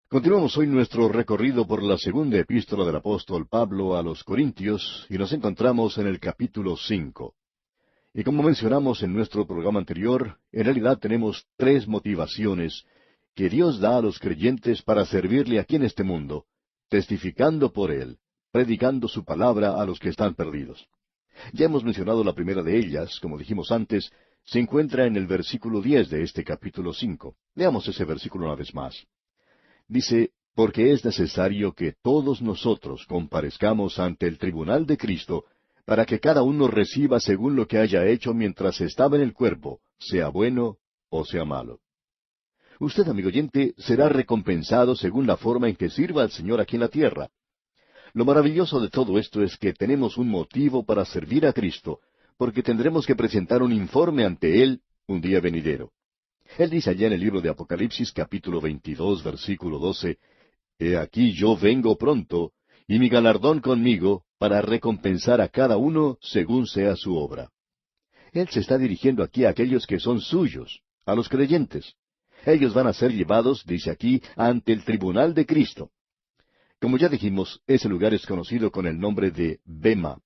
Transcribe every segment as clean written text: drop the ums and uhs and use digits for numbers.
Continuamos hoy nuestro recorrido por la segunda epístola del apóstol Pablo a los Corintios y nos encontramos en el capítulo 5. Y como mencionamos en nuestro programa anterior, en realidad tenemos tres motivaciones que Dios da a los creyentes para servirle aquí en este mundo, testificando por Él, predicando su palabra a los que están perdidos. Ya hemos mencionado la primera de ellas, como dijimos antes, se encuentra en el versículo 10 de este capítulo 5. Leamos ese versículo una vez más. Dice, porque es necesario que todos nosotros comparezcamos ante el tribunal de Cristo, para que cada uno reciba según lo que haya hecho mientras estaba en el cuerpo, sea bueno o sea malo. Usted, amigo oyente, será recompensado según la forma en que sirva al Señor aquí en la tierra. Lo maravilloso de todo esto es que tenemos un motivo para servir a Cristo, porque tendremos que presentar un informe ante Él un día venidero. Él dice allá en el libro de Apocalipsis capítulo 22, versículo 12, He aquí yo vengo pronto, y mi galardón conmigo, para recompensar a cada uno según sea su obra. Él se está dirigiendo aquí a aquellos que son suyos, a los creyentes. Ellos van a ser llevados, dice aquí, ante el tribunal de Cristo. Como ya dijimos, ese lugar es conocido con el nombre de Bema.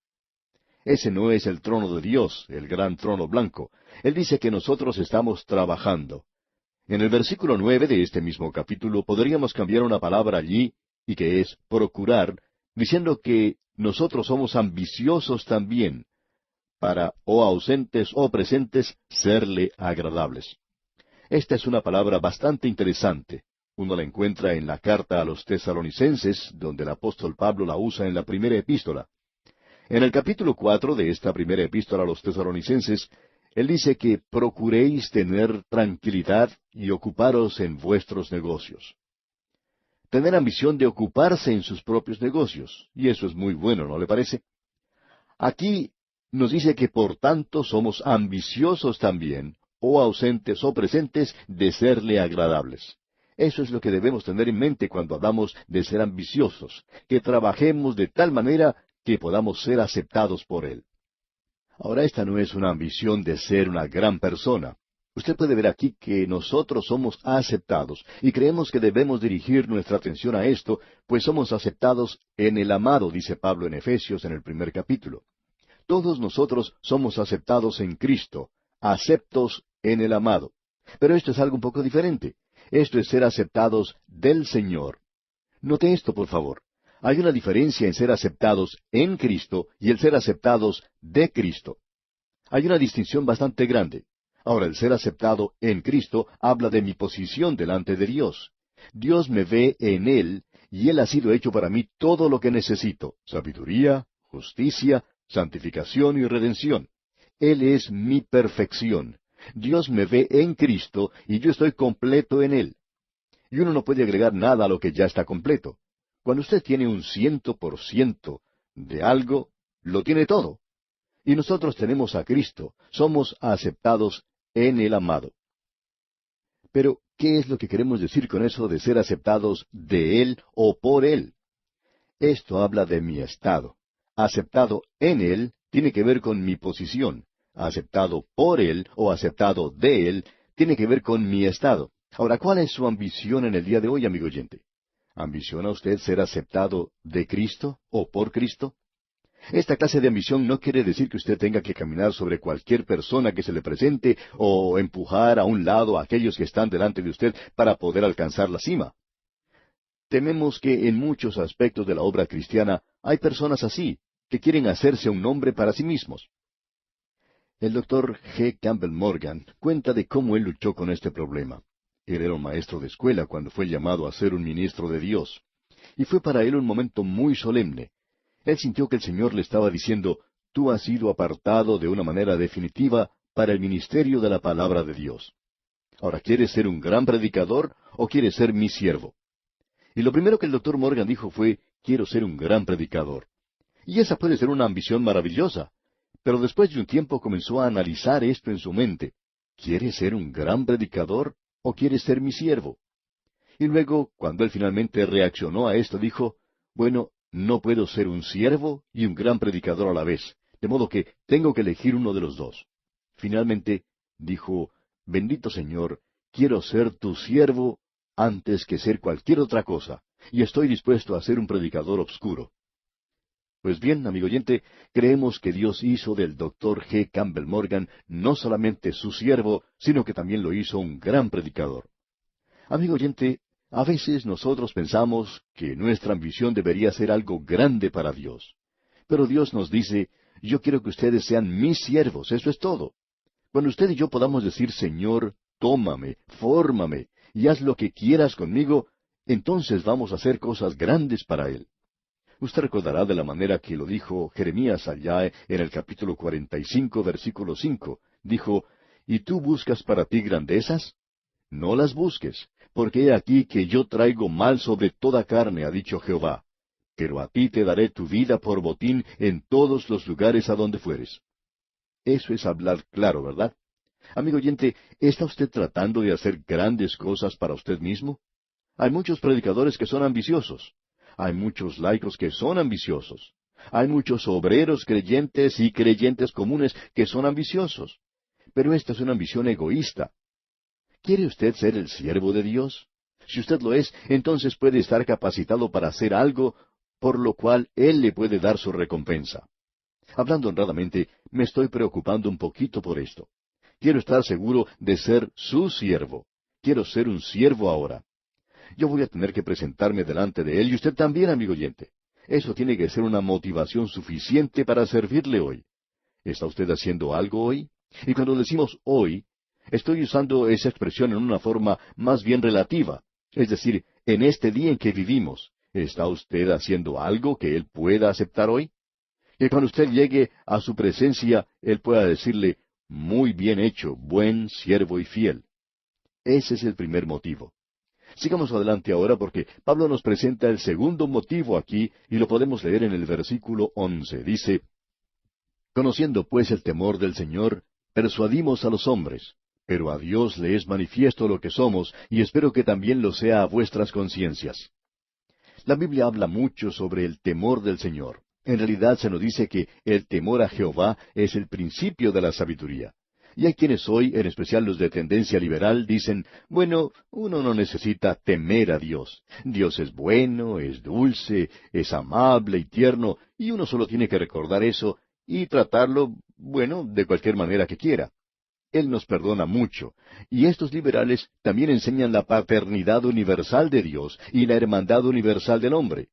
Ese no es el trono de Dios, el gran trono blanco. Él dice que nosotros estamos trabajando. En el versículo 9 de este mismo capítulo podríamos cambiar una palabra allí, y que es procurar, diciendo que nosotros somos ambiciosos también, para, o ausentes o presentes, serle agradables. Esta es una palabra bastante interesante. Uno la encuentra en la carta a los tesalonicenses, donde el apóstol Pablo la usa en la primera epístola. En el capítulo 4 de esta primera epístola a los tesalonicenses, él dice que procuréis tener tranquilidad y ocuparos en vuestros negocios. Tener ambición de ocuparse en sus propios negocios, y eso es muy bueno, ¿no le parece? Aquí nos dice que por tanto somos ambiciosos también, o ausentes o presentes, de serle agradables. Eso es lo que debemos tener en mente cuando hablamos de ser ambiciosos, que trabajemos de tal manera que podamos ser aceptados por Él. Ahora, esta no es una ambición de ser una gran persona. Usted puede ver aquí que nosotros somos aceptados, y creemos que debemos dirigir nuestra atención a esto, pues somos aceptados en el amado, dice Pablo en Efesios en el primer capítulo. Todos nosotros somos aceptados en Cristo, aceptos en el amado. Pero esto es algo un poco diferente. Esto es ser aceptados del Señor. Note esto, por favor. Hay una diferencia en ser aceptados en Cristo y el ser aceptados de Cristo. Hay una distinción bastante grande. Ahora, el ser aceptado en Cristo habla de mi posición delante de Dios. Dios me ve en Él y Él ha sido hecho para mí todo lo que necesito: sabiduría, justicia, santificación y redención. Él es mi perfección. Dios me ve en Cristo y yo estoy completo en Él. Y uno no puede agregar nada a lo que ya está completo. Cuando usted tiene un 100% de algo, lo tiene todo. Y nosotros tenemos a Cristo, somos aceptados en el amado. Pero, ¿qué es lo que queremos decir con eso de ser aceptados de Él o por Él? Esto habla de mi estado. Aceptado en Él tiene que ver con mi posición. Aceptado por Él o aceptado de Él tiene que ver con mi estado. Ahora, ¿cuál es su ambición en el día de hoy, amigo oyente? ¿Ambiciona usted ser aceptado de Cristo o por Cristo? Esta clase de ambición no quiere decir que usted tenga que caminar sobre cualquier persona que se le presente o empujar a un lado a aquellos que están delante de usted para poder alcanzar la cima. Tememos que en muchos aspectos de la obra cristiana hay personas así, que quieren hacerse un nombre para sí mismos. El doctor G. Campbell Morgan cuenta de cómo él luchó con este problema. Él era un maestro de escuela cuando fue llamado a ser un ministro de Dios. Y fue para él un momento muy solemne. Él sintió que el Señor le estaba diciendo: tú has sido apartado de una manera definitiva para el ministerio de la palabra de Dios. Ahora, ¿quieres ser un gran predicador o quieres ser mi siervo? Y lo primero que el doctor Morgan dijo fue: quiero ser un gran predicador. Y esa puede ser una ambición maravillosa. Pero después de un tiempo comenzó a analizar esto en su mente. ¿Quieres ser un gran predicador o quieres ser mi siervo? Y luego, cuando él finalmente reaccionó a esto, dijo: bueno, no puedo ser un siervo y un gran predicador a la vez, de modo que tengo que elegir uno de los dos. Finalmente dijo: bendito Señor, quiero ser tu siervo antes que ser cualquier otra cosa, y estoy dispuesto a ser un predicador obscuro. Pues bien, amigo oyente, creemos que Dios hizo del Dr. G. Campbell Morgan no solamente su siervo, sino que también lo hizo un gran predicador. Amigo oyente, a veces nosotros pensamos que nuestra ambición debería ser algo grande para Dios. Pero Dios nos dice, yo quiero que ustedes sean mis siervos, eso es todo. Cuando usted y yo podamos decir, Señor, tómame, fórmame, y haz lo que quieras conmigo, entonces vamos a hacer cosas grandes para Él. Usted recordará de la manera que lo dijo Jeremías allá en el capítulo 45, versículo 5. Dijo, ¿y tú buscas para ti grandezas? No las busques, porque he aquí que yo traigo mal sobre toda carne, ha dicho Jehová. Pero a ti te daré tu vida por botín en todos los lugares a donde fueres. Eso es hablar claro, ¿verdad? Amigo oyente, ¿está usted tratando de hacer grandes cosas para usted mismo? Hay muchos predicadores que son ambiciosos. Hay muchos laicos que son ambiciosos. Hay muchos obreros creyentes y creyentes comunes que son ambiciosos. Pero esta es una ambición egoísta. ¿Quiere usted ser el siervo de Dios? Si usted lo es, entonces puede estar capacitado para hacer algo por lo cual Él le puede dar su recompensa. Hablando honradamente, me estoy preocupando un poquito por esto. Quiero estar seguro de ser su siervo. Quiero ser un siervo ahora. Yo voy a tener que presentarme delante de Él y usted también, amigo oyente. Eso tiene que ser una motivación suficiente para servirle hoy. ¿Está usted haciendo algo hoy? Y cuando decimos hoy, estoy usando esa expresión en una forma más bien relativa. Es decir, en este día en que vivimos, ¿está usted haciendo algo que Él pueda aceptar hoy? Que cuando usted llegue a su presencia, Él pueda decirle, muy bien hecho, buen siervo y fiel. Ese es el primer motivo. Sigamos adelante ahora porque Pablo nos presenta el segundo motivo aquí y lo podemos leer en el versículo 11. Dice, conociendo pues el temor del Señor, persuadimos a los hombres, pero a Dios le es manifiesto lo que somos y espero que también lo sea a vuestras conciencias. La Biblia habla mucho sobre el temor del Señor. En realidad se nos dice que el temor a Jehová es el principio de la sabiduría. Y hay quienes hoy, en especial los de tendencia liberal, dicen, bueno, uno no necesita temer a Dios. Dios es bueno, es dulce, es amable y tierno, y uno solo tiene que recordar eso y tratarlo, bueno, de cualquier manera que quiera. Él nos perdona mucho. Y estos liberales también enseñan la paternidad universal de Dios y la hermandad universal del hombre.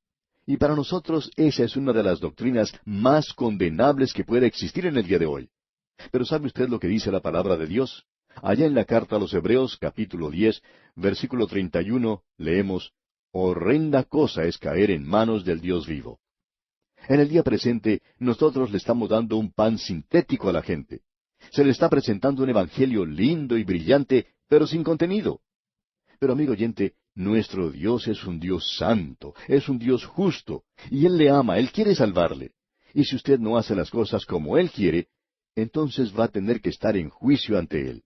Y para nosotros esa es una de las doctrinas más condenables que puede existir en el día de hoy. Pero ¿sabe usted lo que dice la palabra de Dios? Allá en la carta a los Hebreos, capítulo 10, versículo 31, leemos, horrenda cosa es caer en manos del Dios vivo. En el día presente, nosotros le estamos dando un pan sintético a la gente. Se le está presentando un evangelio lindo y brillante, pero sin contenido. Pero amigo oyente, nuestro Dios es un Dios santo, es un Dios justo, y Él le ama, Él quiere salvarle. Y si usted no hace las cosas como Él quiere, entonces va a tener que estar en juicio ante Él.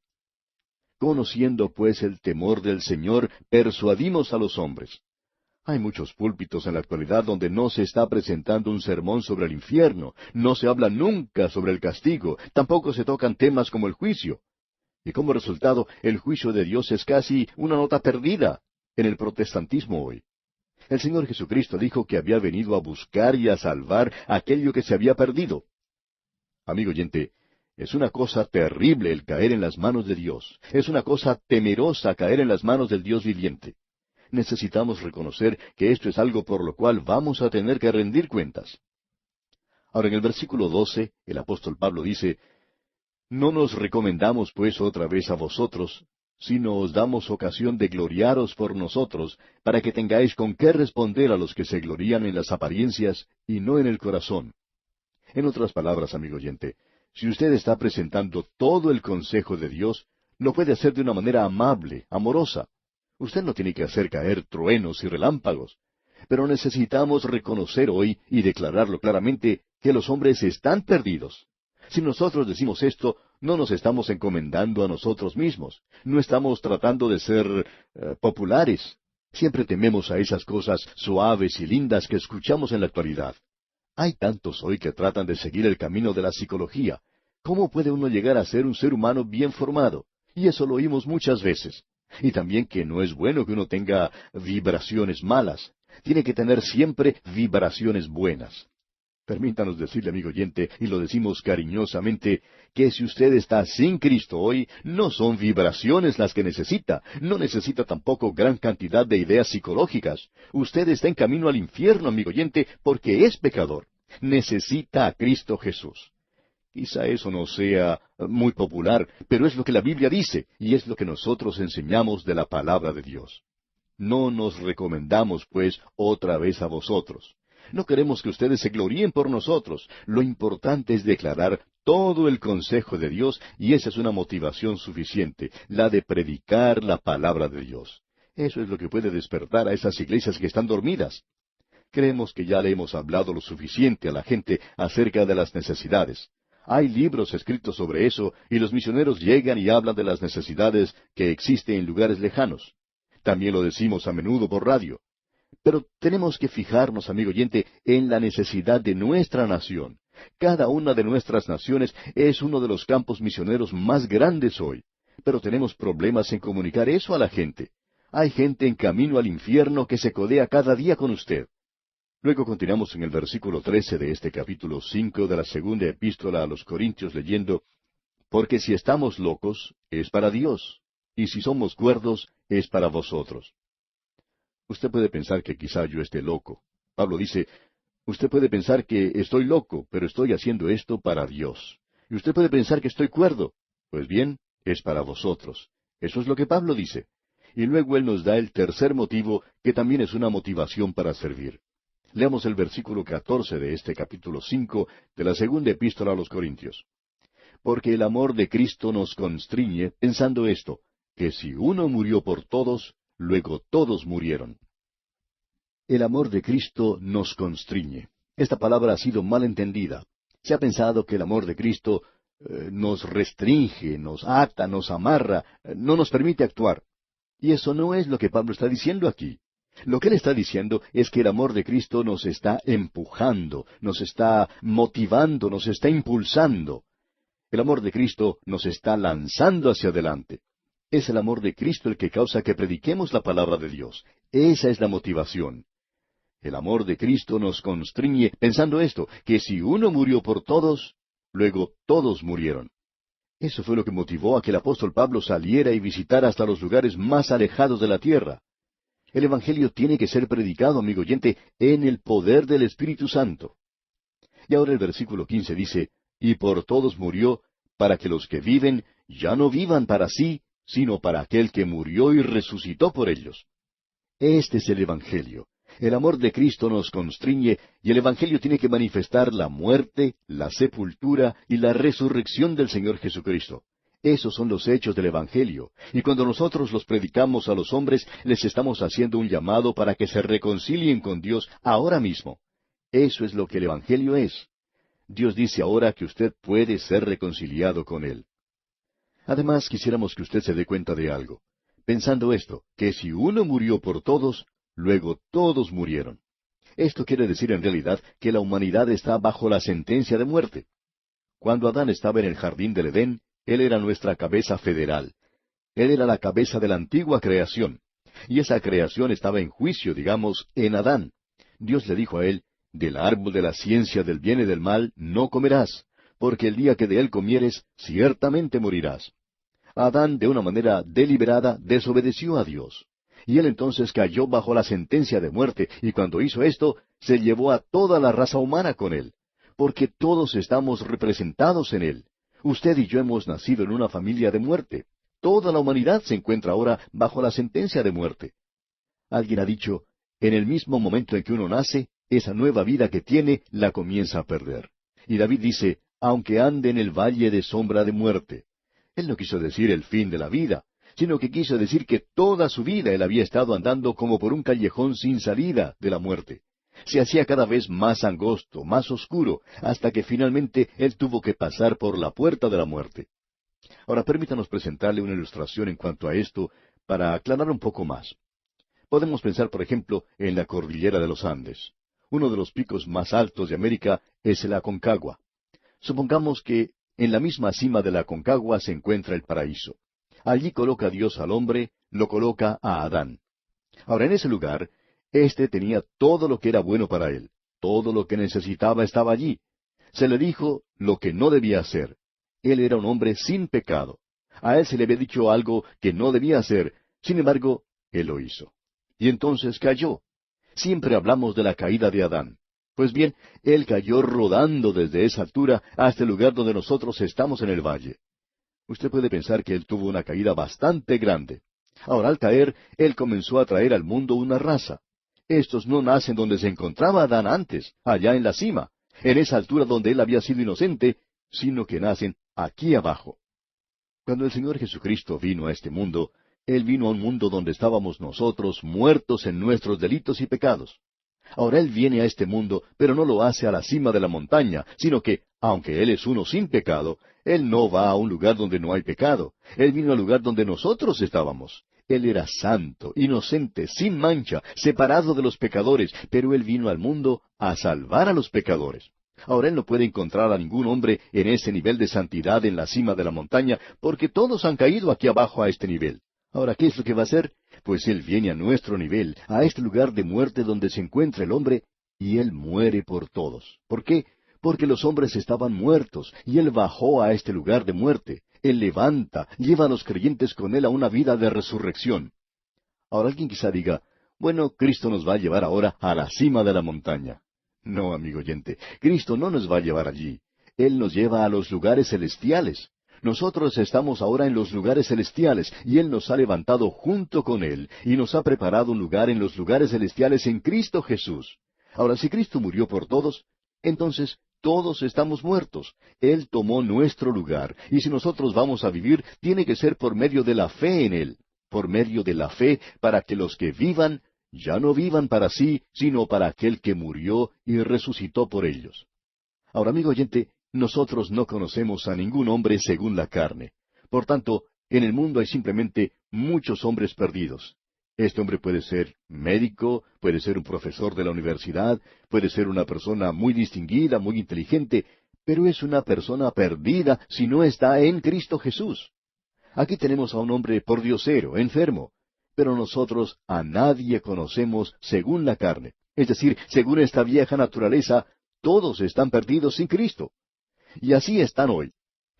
Conociendo pues el temor del Señor, persuadimos a los hombres. Hay muchos púlpitos en la actualidad donde no se está presentando un sermón sobre el infierno, no se habla nunca sobre el castigo, tampoco se tocan temas como el juicio. Y como resultado, el juicio de Dios es casi una nota perdida en el protestantismo hoy. El Señor Jesucristo dijo que había venido a buscar y a salvar aquello que se había perdido. Amigo oyente, es una cosa terrible el caer en las manos de Dios. Es una cosa temerosa caer en las manos del Dios viviente. Necesitamos reconocer que esto es algo por lo cual vamos a tener que rendir cuentas. Ahora, en el versículo 12, el apóstol Pablo dice, no nos recomendamos pues otra vez a vosotros, sino os damos ocasión de gloriaros por nosotros, para que tengáis con qué responder a los que se glorían en las apariencias y no en el corazón. En otras palabras, amigo oyente, si usted está presentando todo el consejo de Dios, lo puede hacer de una manera amable, amorosa. Usted no tiene que hacer caer truenos y relámpagos. Pero necesitamos reconocer hoy y declararlo claramente que los hombres están perdidos. Si nosotros decimos esto, no nos estamos encomendando a nosotros mismos. No estamos tratando de ser populares. Siempre tememos a esas cosas suaves y lindas que escuchamos en la actualidad. Hay tantos hoy que tratan de seguir el camino de la psicología. ¿Cómo puede uno llegar a ser un ser humano bien formado? Y eso lo oímos muchas veces. Y también que no es bueno que uno tenga vibraciones malas. Tiene que tener siempre vibraciones buenas. Permítanos decirle, amigo oyente, y lo decimos cariñosamente, que si usted está sin Cristo hoy, no son vibraciones las que necesita, no necesita tampoco gran cantidad de ideas psicológicas. Usted está en camino al infierno, amigo oyente, porque es pecador. Necesita a Cristo Jesús. Quizá eso no sea muy popular, pero es lo que la Biblia dice, y es lo que nosotros enseñamos de la palabra de Dios. No nos recomendamos, pues, otra vez a vosotros. No queremos que ustedes se gloríen por nosotros. Lo importante es declarar todo el consejo de Dios, y esa es una motivación suficiente, la de predicar la palabra de Dios. Eso es lo que puede despertar a esas iglesias que están dormidas. Creemos que ya le hemos hablado lo suficiente a la gente acerca de las necesidades. Hay libros escritos sobre eso, y los misioneros llegan y hablan de las necesidades que existen en lugares lejanos. También lo decimos a menudo por radio. Pero tenemos que fijarnos, amigo oyente, en la necesidad de nuestra nación. Cada una de nuestras naciones es uno de los campos misioneros más grandes hoy. Pero tenemos problemas en comunicar eso a la gente. Hay gente en camino al infierno que se codea cada día con usted. Luego continuamos en el versículo 13 de este capítulo 5 de la segunda epístola a los Corintios leyendo, porque si estamos locos, es para Dios, y si somos cuerdos, es para vosotros. Usted puede pensar que quizá yo esté loco. Pablo dice, usted puede pensar que estoy loco, pero estoy haciendo esto para Dios. Y usted puede pensar que estoy cuerdo. Pues bien, es para vosotros. Eso es lo que Pablo dice. Y luego él nos da el tercer motivo, que también es una motivación para servir. Leamos el versículo 14 de este capítulo 5 de la segunda epístola a los Corintios. Porque el amor de Cristo nos constriñe, pensando esto, que si uno murió por todos, luego todos murieron. El amor de Cristo nos constriñe. Esta palabra ha sido mal entendida. Se ha pensado que el amor de Cristo nos restringe, nos ata, nos amarra, no nos permite actuar. Y eso no es lo que Pablo está diciendo aquí. Lo que él está diciendo es que el amor de Cristo nos está empujando, nos está motivando, nos está impulsando. El amor de Cristo nos está lanzando hacia adelante. Es el amor de Cristo el que causa que prediquemos la palabra de Dios. Esa es la motivación. El amor de Cristo nos constriñe pensando esto, que si uno murió por todos, luego todos murieron. Eso fue lo que motivó a que el apóstol Pablo saliera y visitara hasta los lugares más alejados de la tierra. El Evangelio tiene que ser predicado, amigo oyente, en el poder del Espíritu Santo. Y ahora el versículo 15 dice, y por todos murió, para que los que viven ya no vivan para sí, sino para aquel que murió y resucitó por ellos. Este es el Evangelio. El amor de Cristo nos constriñe y el Evangelio tiene que manifestar la muerte, la sepultura y la resurrección del Señor Jesucristo. Esos son los hechos del Evangelio, y cuando nosotros los predicamos a los hombres, les estamos haciendo un llamado para que se reconcilien con Dios ahora mismo. Eso es lo que el Evangelio es. Dios dice ahora que usted puede ser reconciliado con Él. Además, quisiéramos que usted se dé cuenta de algo. Pensando esto, que si uno murió por todos, luego todos murieron. Esto quiere decir en realidad que la humanidad está bajo la sentencia de muerte. Cuando Adán estaba en el jardín del Edén, él era nuestra cabeza federal. Él era la cabeza de la antigua creación. Y esa creación estaba en juicio, digamos, en Adán. Dios le dijo a él, del árbol de la ciencia del bien y del mal no comerás, porque el día que de él comieres, ciertamente morirás. Adán, de una manera deliberada, desobedeció a Dios. Y él entonces cayó bajo la sentencia de muerte, y cuando hizo esto, se llevó a toda la raza humana con él, porque todos estamos representados en él. Usted y yo hemos nacido en una familia de muerte. Toda la humanidad se encuentra ahora bajo la sentencia de muerte. Alguien ha dicho, en el mismo momento en que uno nace, esa nueva vida que tiene la comienza a perder. Y David dice, aunque ande en el valle de sombra de muerte. Él no quiso decir el fin de la vida, sino que quiso decir que toda su vida él había estado andando como por un callejón sin salida de la muerte. Se hacía cada vez más angosto, más oscuro, hasta que finalmente él tuvo que pasar por la puerta de la muerte. Ahora permítanos presentarle una ilustración en cuanto a esto, para aclarar un poco más. Podemos pensar, por ejemplo, en la cordillera de los Andes. Uno de los picos más altos de América es el Aconcagua. Supongamos que en la misma cima de la Aconcagua se encuentra el paraíso. Allí coloca Dios al hombre, lo coloca a Adán. Ahora, en ese lugar, éste tenía todo lo que era bueno para él. Todo lo que necesitaba estaba allí. Se le dijo lo que no debía hacer. Él era un hombre sin pecado. A él se le había dicho algo que no debía hacer. Sin embargo, él lo hizo. Y entonces cayó. Siempre hablamos de la caída de Adán. Pues bien, él cayó rodando desde esa altura hasta el lugar donde nosotros estamos en el valle. Usted puede pensar que él tuvo una caída bastante grande. Ahora, al caer, él comenzó a traer al mundo una raza. Estos no nacen donde se encontraba Adán antes, allá en la cima, en esa altura donde él había sido inocente, sino que nacen aquí abajo. Cuando el Señor Jesucristo vino a este mundo, Él vino a un mundo donde estábamos nosotros muertos en nuestros delitos y pecados. Ahora Él viene a este mundo, pero no lo hace a la cima de la montaña, sino que, aunque Él es uno sin pecado, Él no va a un lugar donde no hay pecado. Él vino al lugar donde nosotros estábamos. Él era santo, inocente, sin mancha, separado de los pecadores, pero Él vino al mundo a salvar a los pecadores. Ahora Él no puede encontrar a ningún hombre en ese nivel de santidad en la cima de la montaña, porque todos han caído aquí abajo a este nivel. Ahora, ¿qué es lo que va a hacer? Pues Él viene a nuestro nivel, a este lugar de muerte donde se encuentra el hombre, y Él muere por todos. ¿Por qué? Porque los hombres estaban muertos, y Él bajó a este lugar de muerte. Él levanta, lleva a los creyentes con Él a una vida de resurrección. Ahora alguien quizá diga, bueno, Cristo nos va a llevar ahora a la cima de la montaña. No, amigo oyente, Cristo no nos va a llevar allí. Él nos lleva a los lugares celestiales. Nosotros estamos ahora en los lugares celestiales, y Él nos ha levantado junto con Él, y nos ha preparado un lugar en los lugares celestiales en Cristo Jesús. Ahora, si Cristo murió por todos, entonces todos estamos muertos. Él tomó nuestro lugar, y si nosotros vamos a vivir, tiene que ser por medio de la fe en Él, por medio de la fe, para que los que vivan, ya no vivan para sí, sino para aquel que murió y resucitó por ellos. Ahora, amigo oyente, nosotros no conocemos a ningún hombre según la carne. Por tanto, en el mundo hay simplemente muchos hombres perdidos. Este hombre puede ser médico, puede ser un profesor de la universidad, puede ser una persona muy distinguida, muy inteligente, pero es una persona perdida si no está en Cristo Jesús. Aquí tenemos a un hombre pordiosero, enfermo, pero nosotros a nadie conocemos según la carne. Es decir, según esta vieja naturaleza, todos están perdidos sin Cristo. Y así están hoy.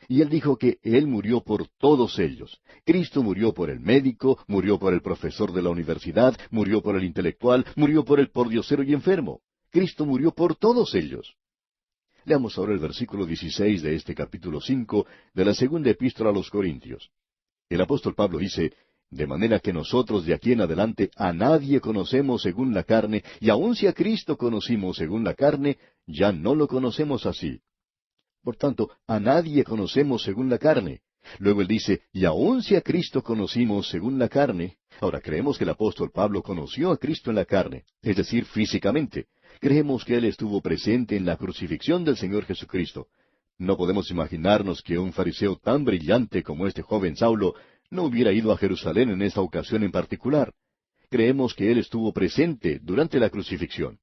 Y Él dijo que Él murió por todos ellos. Cristo murió por el médico, murió por el profesor de la universidad, murió por el intelectual, murió por el pordiosero y enfermo. Cristo murió por todos ellos. Leamos ahora el versículo 16 de este capítulo 5 de la segunda epístola a los Corintios. El apóstol Pablo dice, de manera que nosotros de aquí en adelante a nadie conocemos según la carne, y aun si a Cristo conocimos según la carne, ya no lo conocemos así. Por tanto, a nadie conocemos según la carne. Luego él dice, y aun si a Cristo conocimos según la carne. Ahora, creemos que el apóstol Pablo conoció a Cristo en la carne, es decir, físicamente. Creemos que él estuvo presente en la crucifixión del Señor Jesucristo. No podemos imaginarnos que un fariseo tan brillante como este joven Saulo no hubiera ido a Jerusalén en esta ocasión en particular. Creemos que él estuvo presente durante la crucifixión.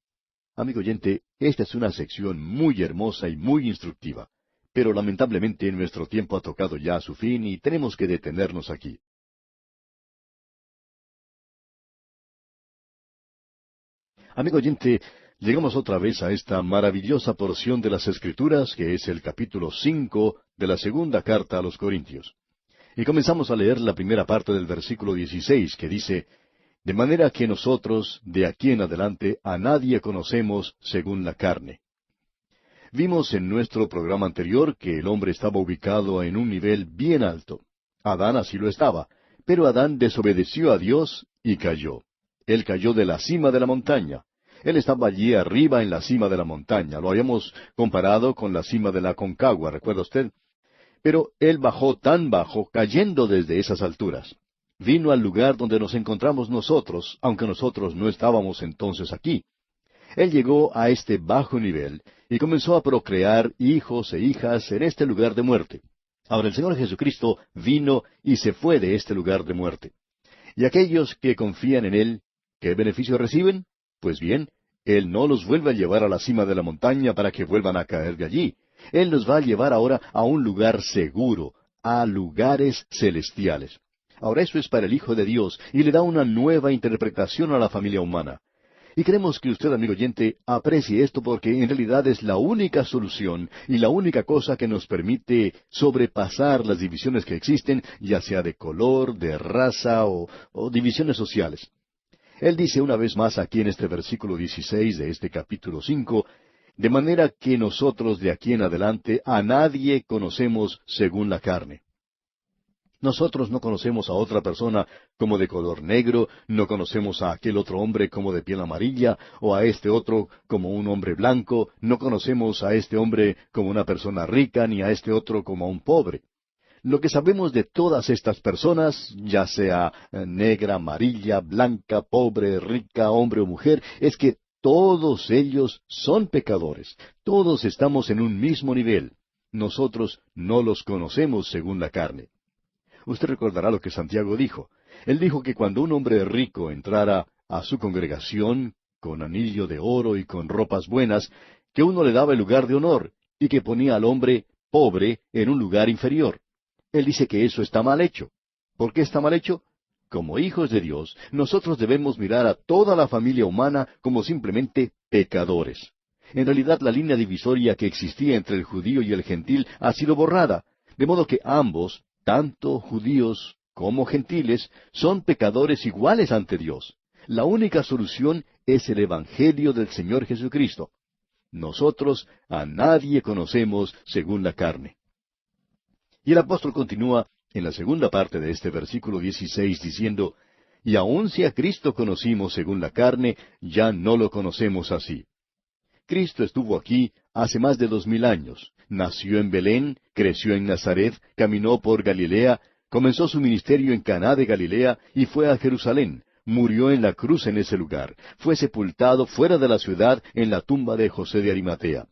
Amigo oyente, esta es una sección muy hermosa y muy instructiva, pero lamentablemente nuestro tiempo ha tocado ya a su fin y tenemos que detenernos aquí. Amigo oyente, llegamos otra vez a esta maravillosa porción de las Escrituras, que es el capítulo 5 de la segunda carta a los Corintios. Y comenzamos a leer la primera parte del versículo 16, que dice, de manera que nosotros, de aquí en adelante, a nadie conocemos según la carne. Vimos en nuestro programa anterior que el hombre estaba ubicado en un nivel bien alto. Adán así lo estaba, pero Adán desobedeció a Dios y cayó. Él cayó de la cima de la montaña. Él estaba allí arriba en la cima de la montaña. Lo habíamos comparado con la cima de la Concagua, ¿recuerda usted? Pero él bajó tan bajo, cayendo desde esas alturas. Vino al lugar donde nos encontramos nosotros, aunque nosotros no estábamos entonces aquí. Él llegó a este bajo nivel y comenzó a procrear hijos e hijas en este lugar de muerte. Ahora el Señor Jesucristo vino y se fue de este lugar de muerte. Y aquellos que confían en Él, ¿qué beneficio reciben? Pues bien, Él no los vuelve a llevar a la cima de la montaña para que vuelvan a caer de allí. Él nos va a llevar ahora a un lugar seguro, a lugares celestiales. Ahora eso es para el Hijo de Dios y le da una nueva interpretación a la familia humana. Y queremos que usted, amigo oyente, aprecie esto porque en realidad es la única solución y la única cosa que nos permite sobrepasar las divisiones que existen, ya sea de color, de raza o divisiones sociales. Él dice una vez más aquí en este versículo 16 de este capítulo 5, de manera que nosotros de aquí en adelante a nadie conocemos según la carne. Nosotros no conocemos a otra persona como de color negro, no conocemos a aquel otro hombre como de piel amarilla, o a este otro como un hombre blanco, no conocemos a este hombre como una persona rica, ni a este otro como a un pobre. Lo que sabemos de todas estas personas, ya sea negra, amarilla, blanca, pobre, rica, hombre o mujer, es que todos ellos son pecadores. Todos estamos en un mismo nivel. Nosotros no los conocemos según la carne. Usted recordará lo que Santiago dijo. Él dijo que cuando un hombre rico entrara a su congregación con anillo de oro y con ropas buenas, que uno le daba el lugar de honor y que ponía al hombre pobre en un lugar inferior. Él dice que eso está mal hecho. ¿Por qué está mal hecho? Como hijos de Dios, nosotros debemos mirar a toda la familia humana como simplemente pecadores. En realidad, la línea divisoria que existía entre el judío y el gentil ha sido borrada, de modo que ambos, tanto judíos como gentiles, son pecadores iguales ante Dios. La única solución es el Evangelio del Señor Jesucristo. Nosotros a nadie conocemos según la carne. Y el apóstol continúa en la segunda parte de este versículo 16 diciendo, y aun si a Cristo conocimos según la carne, ya no lo conocemos así. Cristo estuvo aquí hace más de 2000 años. Nació en Belén, creció en Nazaret, caminó por Galilea, comenzó su ministerio en Caná de Galilea y fue a Jerusalén. Murió en la cruz en ese lugar. Fue sepultado fuera de la ciudad en la tumba de José de Arimatea.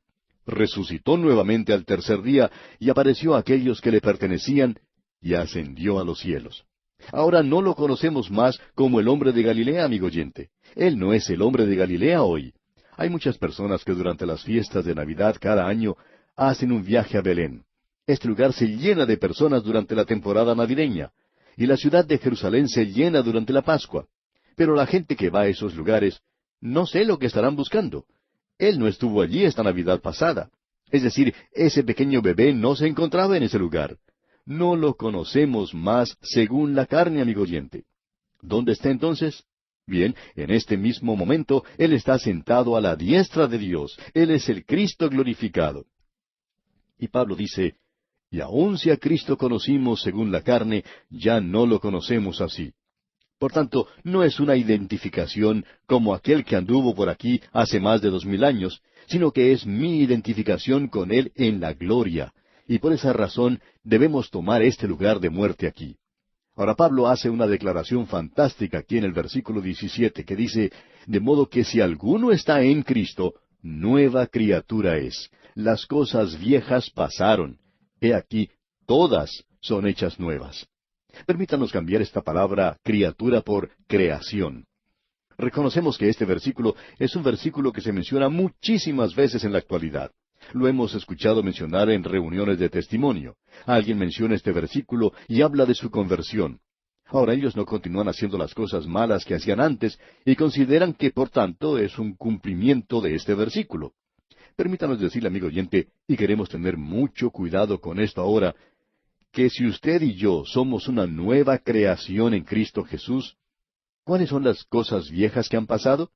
Resucitó nuevamente al tercer día y apareció a aquellos que le pertenecían y ascendió a los cielos. Ahora no lo conocemos más como el hombre de Galilea, amigo oyente. Él no es el hombre de Galilea hoy. Hay muchas personas que durante las fiestas de Navidad cada año hacen un viaje a Belén. Este lugar se llena de personas durante la temporada navideña, y la ciudad de Jerusalén se llena durante la Pascua. Pero la gente que va a esos lugares, no sé lo que estarán buscando. Él no estuvo allí esta Navidad pasada. Es decir, ese pequeño bebé no se encontraba en ese lugar. No lo conocemos más según la carne, amigo oyente. ¿Dónde está entonces? Bien, en este mismo momento, Él está sentado a la diestra de Dios. Él es el Cristo glorificado. Y Pablo dice, y aun si a Cristo conocimos según la carne, ya no lo conocemos así. Por tanto, no es una identificación como aquel que anduvo por aquí hace más de 2000 años, sino que es mi identificación con Él en la gloria. Y por esa razón debemos tomar este lugar de muerte aquí. Ahora Pablo hace una declaración fantástica aquí en el versículo 17 que dice, de modo que si alguno está en Cristo, nueva criatura es. Las cosas viejas pasaron. He aquí, todas son hechas nuevas. Permítanos cambiar esta palabra criatura por creación. Reconocemos que este versículo es un versículo que se menciona muchísimas veces en la actualidad. Lo hemos escuchado mencionar en reuniones de testimonio. Alguien menciona este versículo y habla de su conversión. Ahora ellos no continúan haciendo las cosas malas que hacían antes y consideran que por tanto es un cumplimiento de este versículo. Permítanos decirle, amigo oyente, y queremos tener mucho cuidado con esto ahora, que si usted y yo somos una nueva creación en Cristo Jesús, ¿cuáles son las cosas viejas que han pasado?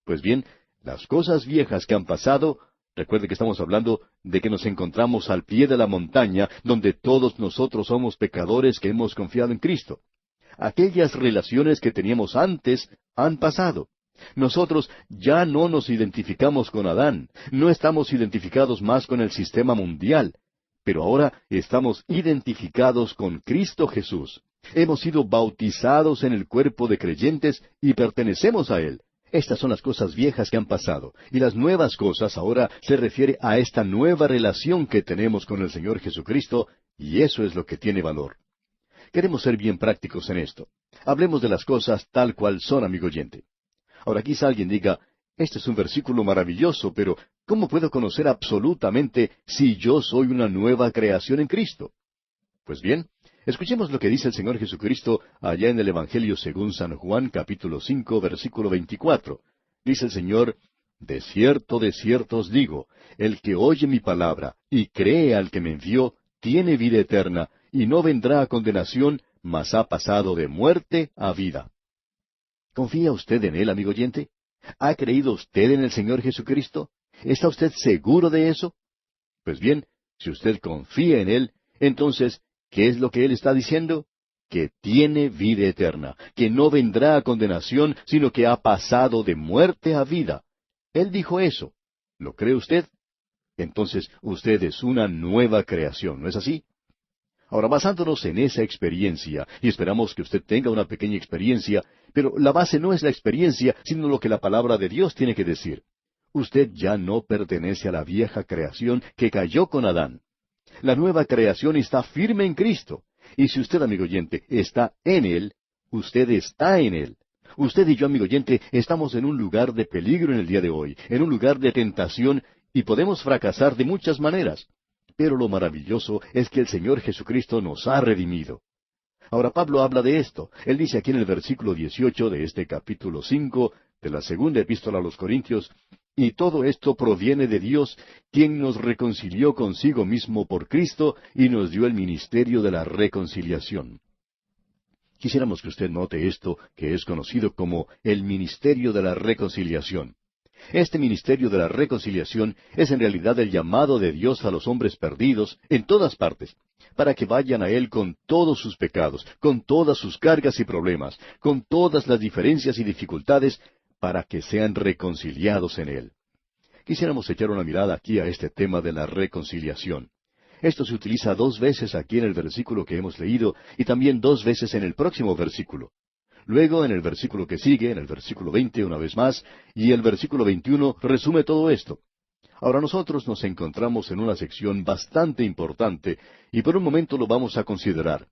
Pues bien, las cosas viejas que han pasado, recuerde que estamos hablando de que nos encontramos al pie de la montaña, donde todos nosotros somos pecadores que hemos confiado en Cristo. Aquellas relaciones que teníamos antes han pasado. Nosotros ya no nos identificamos con Adán, no estamos identificados más con el sistema mundial, pero ahora estamos identificados con Cristo Jesús. Hemos sido bautizados en el cuerpo de creyentes y pertenecemos a Él. Estas son las cosas viejas que han pasado, y las nuevas cosas ahora se refiere a esta nueva relación que tenemos con el Señor Jesucristo, y eso es lo que tiene valor. Queremos ser bien prácticos en esto. Hablemos de las cosas tal cual son, amigo oyente. Ahora quizá alguien diga, este es un versículo maravilloso, pero ¿cómo puedo conocer absolutamente si yo soy una nueva creación en Cristo? Pues bien, Escuchemos lo que dice el Señor Jesucristo allá en el Evangelio según San Juan, capítulo 5, versículo 24. Dice el Señor: de cierto os digo, el que oye mi palabra y cree al que me envió, tiene vida eterna, y no vendrá a condenación, mas ha pasado de muerte a vida. ¿Confía usted en Él, amigo oyente? ¿Ha creído usted en el Señor Jesucristo? ¿Está usted seguro de eso? Pues bien, si usted confía en Él, entonces, ¿qué es lo que Él está diciendo? Que tiene vida eterna, que no vendrá a condenación, sino que ha pasado de muerte a vida. Él dijo eso. ¿Lo cree usted? Entonces usted es una nueva creación, ¿no es así? Ahora, basándonos en esa experiencia, y esperamos que usted tenga una pequeña experiencia, pero la base no es la experiencia, sino lo que la palabra de Dios tiene que decir. Usted ya no pertenece a la vieja creación que cayó con Adán. La nueva creación está firme en Cristo. Y si usted, amigo oyente, está en Él, usted está en Él. Usted y yo, amigo oyente, estamos en un lugar de peligro en el día de hoy, en un lugar de tentación, y podemos fracasar de muchas maneras. Pero lo maravilloso es que el Señor Jesucristo nos ha redimido. Ahora Pablo habla de esto. Él dice aquí en el versículo 18 de este capítulo 5 de la segunda epístola a los Corintios: y todo esto proviene de Dios, quien nos reconcilió consigo mismo por Cristo y nos dio el ministerio de la reconciliación. Quisiéramos que usted note esto, que es conocido como el ministerio de la reconciliación. Este ministerio de la reconciliación es en realidad el llamado de Dios a los hombres perdidos en todas partes, para que vayan a Él con todos sus pecados, con todas sus cargas y problemas, con todas las diferencias y dificultades, para que sean reconciliados en Él. Quisiéramos echar una mirada aquí a este tema de la reconciliación. Esto se utiliza 2 veces aquí en el versículo que hemos leído y también 2 veces en el próximo versículo. Luego, en el versículo que sigue, en el versículo 20, una vez más, y el versículo 21 resume todo esto. Ahora nosotros nos encontramos en una sección bastante importante, y por un momento lo vamos a considerar.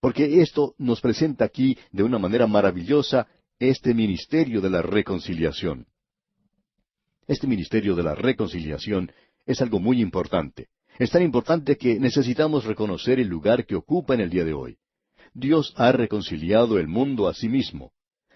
Porque esto nos presenta aquí, de una manera maravillosa, este ministerio de la reconciliación. Este ministerio de la reconciliación es algo muy importante. Es tan importante que necesitamos reconocer el lugar que ocupa en el día de hoy. Dios ha reconciliado el mundo a sí mismo.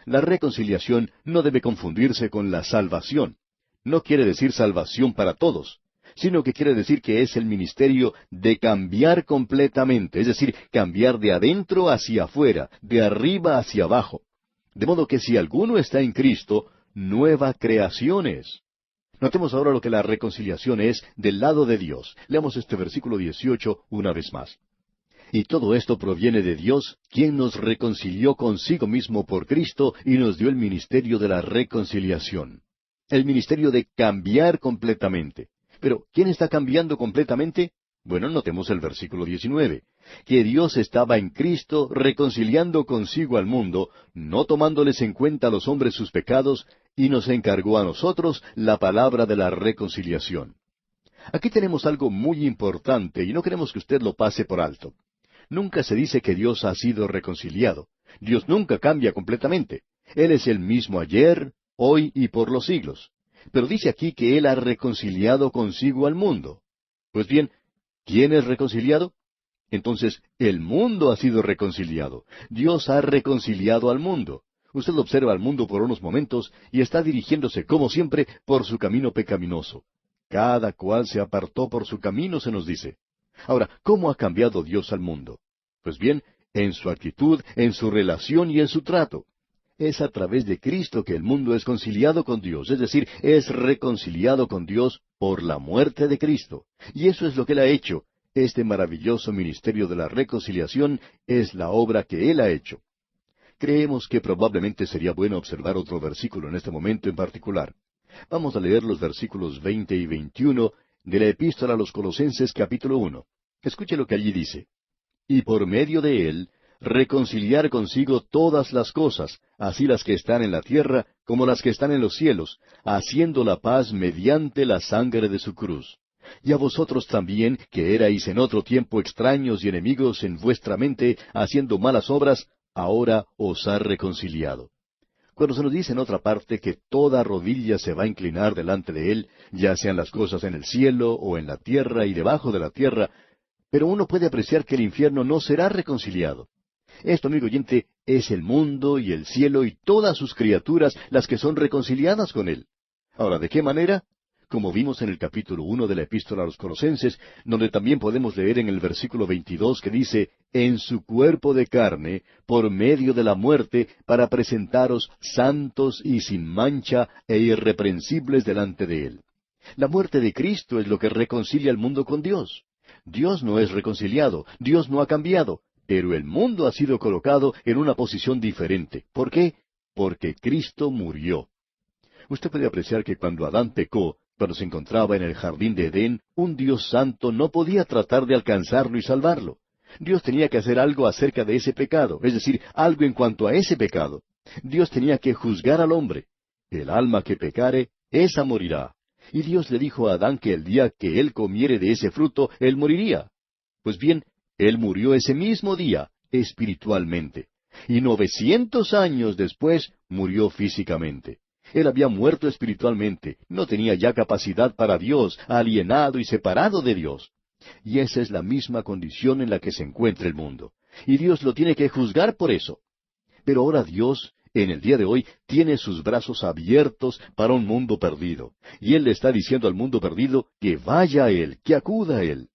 La reconciliación no debe confundirse con la salvación. No quiere decir salvación para todos, sino que quiere decir que es el ministerio de cambiar completamente, es decir, cambiar de adentro hacia afuera, de arriba hacia abajo. De modo que si alguno está en Cristo, nueva creación es. Notemos ahora lo que la reconciliación es del lado de Dios. Leamos este versículo 18 una vez más. Y todo esto proviene de Dios, quien nos reconcilió consigo mismo por Cristo y nos dio el ministerio de la reconciliación. El ministerio de cambiar completamente. Pero, ¿quién está cambiando completamente? Bueno, notemos el versículo 19. Que Dios estaba en Cristo reconciliando consigo al mundo, no tomándoles en cuenta a los hombres sus pecados, y nos encargó a nosotros la palabra de la reconciliación. Aquí tenemos algo muy importante y no queremos que usted lo pase por alto. Nunca se dice que Dios ha sido reconciliado. Dios nunca cambia completamente. Él es el mismo ayer, hoy y por los siglos. Pero dice aquí que Él ha reconciliado consigo al mundo. Pues bien, ¿quién es reconciliado? Entonces, el mundo ha sido reconciliado. Dios ha reconciliado al mundo. Usted observa al mundo por unos momentos y está dirigiéndose, como siempre, por su camino pecaminoso. Cada cual se apartó por su camino, se nos dice. Ahora, ¿cómo ha cambiado Dios al mundo? Pues bien, en su actitud, en su relación y en su trato. Es a través de Cristo que el mundo es conciliado con Dios, es decir, es reconciliado con Dios por la muerte de Cristo. Y eso es lo que Él ha hecho. Este maravilloso ministerio de la reconciliación es la obra que Él ha hecho. Creemos que probablemente sería bueno observar otro versículo en este momento en particular. Vamos a leer los versículos 20 y 21 de la Epístola a los Colosenses capítulo 1. Escuche lo que allí dice. Y por medio de Él, reconciliar consigo todas las cosas, así las que están en la tierra como las que están en los cielos, haciendo la paz mediante la sangre de su cruz. Y a vosotros también, que erais en otro tiempo extraños y enemigos en vuestra mente, haciendo malas obras, ahora os ha reconciliado. Cuando se nos dice en otra parte que toda rodilla se va a inclinar delante de Él, ya sean las cosas en el cielo o en la tierra y debajo de la tierra, Pero uno puede apreciar que el infierno no será reconciliado. Esto, amigo oyente, es el mundo y el cielo y todas sus criaturas las que son reconciliadas con Él. Ahora, ¿de qué manera? Como vimos en el capítulo 1 de la Epístola a los Colosenses, donde también podemos leer en el versículo 22 que dice, en su cuerpo de carne, por medio de la muerte, para presentaros santos y sin mancha e irreprensibles delante de Él. La muerte de Cristo es lo que reconcilia al mundo con Dios. Dios no es reconciliado, Dios no ha cambiado, pero el mundo ha sido colocado en una posición diferente. ¿Por qué? Porque Cristo murió. Usted puede apreciar que cuando Adán pecó, cuando se encontraba en el jardín de Edén, un Dios santo no podía tratar de alcanzarlo y salvarlo. Dios tenía que hacer algo acerca de ese pecado, es decir, algo en cuanto a ese pecado. Dios tenía que juzgar al hombre. El alma que pecare, esa morirá. Y Dios le dijo a Adán que el día que él comiere de ese fruto, él moriría. Pues bien, él murió ese mismo día, espiritualmente. Y 900 años después murió físicamente. Él había muerto espiritualmente, no tenía ya capacidad para Dios, alienado y separado de Dios. Y esa es la misma condición en la que se encuentra el mundo. Y Dios lo tiene que juzgar por eso. Pero ahora Dios, en el día de hoy, tiene sus brazos abiertos para un mundo perdido. Y Él le está diciendo al mundo perdido que vaya a Él, que acuda a Él.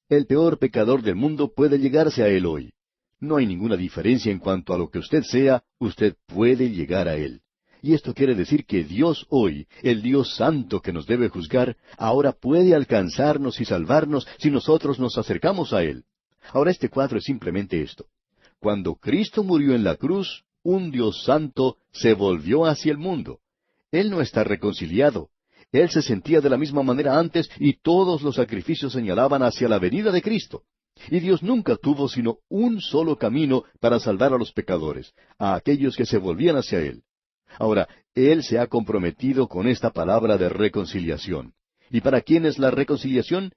El peor pecador del mundo puede llegarse a Él hoy. No hay ninguna diferencia en cuanto a lo que usted sea, usted puede llegar a Él. Y esto quiere decir que Dios hoy, el Dios santo que nos debe juzgar, ahora puede alcanzarnos y salvarnos si nosotros nos acercamos a Él. Ahora este cuadro es simplemente esto. Cuando Cristo murió en la cruz, un Dios santo se volvió hacia el mundo. Él no está reconciliado. Él se sentía de la misma manera antes y todos los sacrificios señalaban hacia la venida de Cristo. Y Dios nunca tuvo sino un solo camino para salvar a los pecadores, a aquellos que se volvían hacia Él. Ahora, Él se ha comprometido con esta palabra de reconciliación. ¿Y para quién es la reconciliación?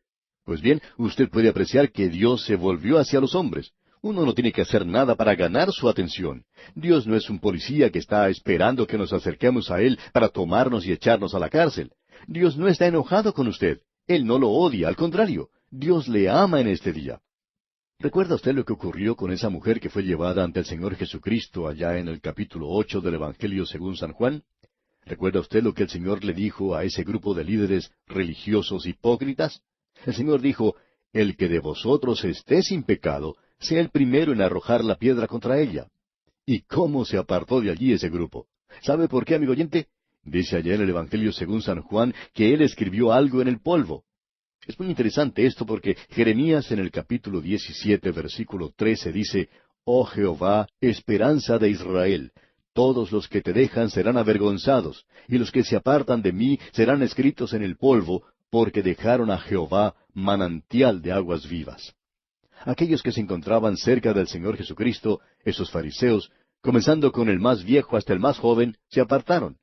Pues bien, usted puede apreciar que Dios se volvió hacia los hombres. Uno no tiene que hacer nada para ganar su atención. Dios no es un policía que está esperando que nos acerquemos a Él para tomarnos y echarnos a la cárcel. Dios no está enojado con usted. Él no lo odia, al contrario, Dios le ama en este día. ¿Recuerda usted lo que ocurrió con esa mujer que fue llevada ante el Señor Jesucristo allá en el capítulo 8 del Evangelio según San Juan? ¿Recuerda usted lo que el Señor le dijo a ese grupo de líderes religiosos hipócritas? El Señor dijo, el que de vosotros esté sin pecado, sea el primero en arrojar la piedra contra ella. ¿Y cómo se apartó de allí ese grupo? ¿Sabe por qué, amigo oyente? Dice allá en el Evangelio según San Juan que él escribió algo en el polvo. Es muy interesante esto porque Jeremías en el capítulo 17, versículo 13 dice, Oh Jehová, esperanza de Israel, todos los que te dejan serán avergonzados, y los que se apartan de mí serán escritos en el polvo, porque dejaron a Jehová manantial de aguas vivas. Aquellos que se encontraban cerca del Señor Jesucristo, esos fariseos, comenzando con el más viejo hasta el más joven, se apartaron.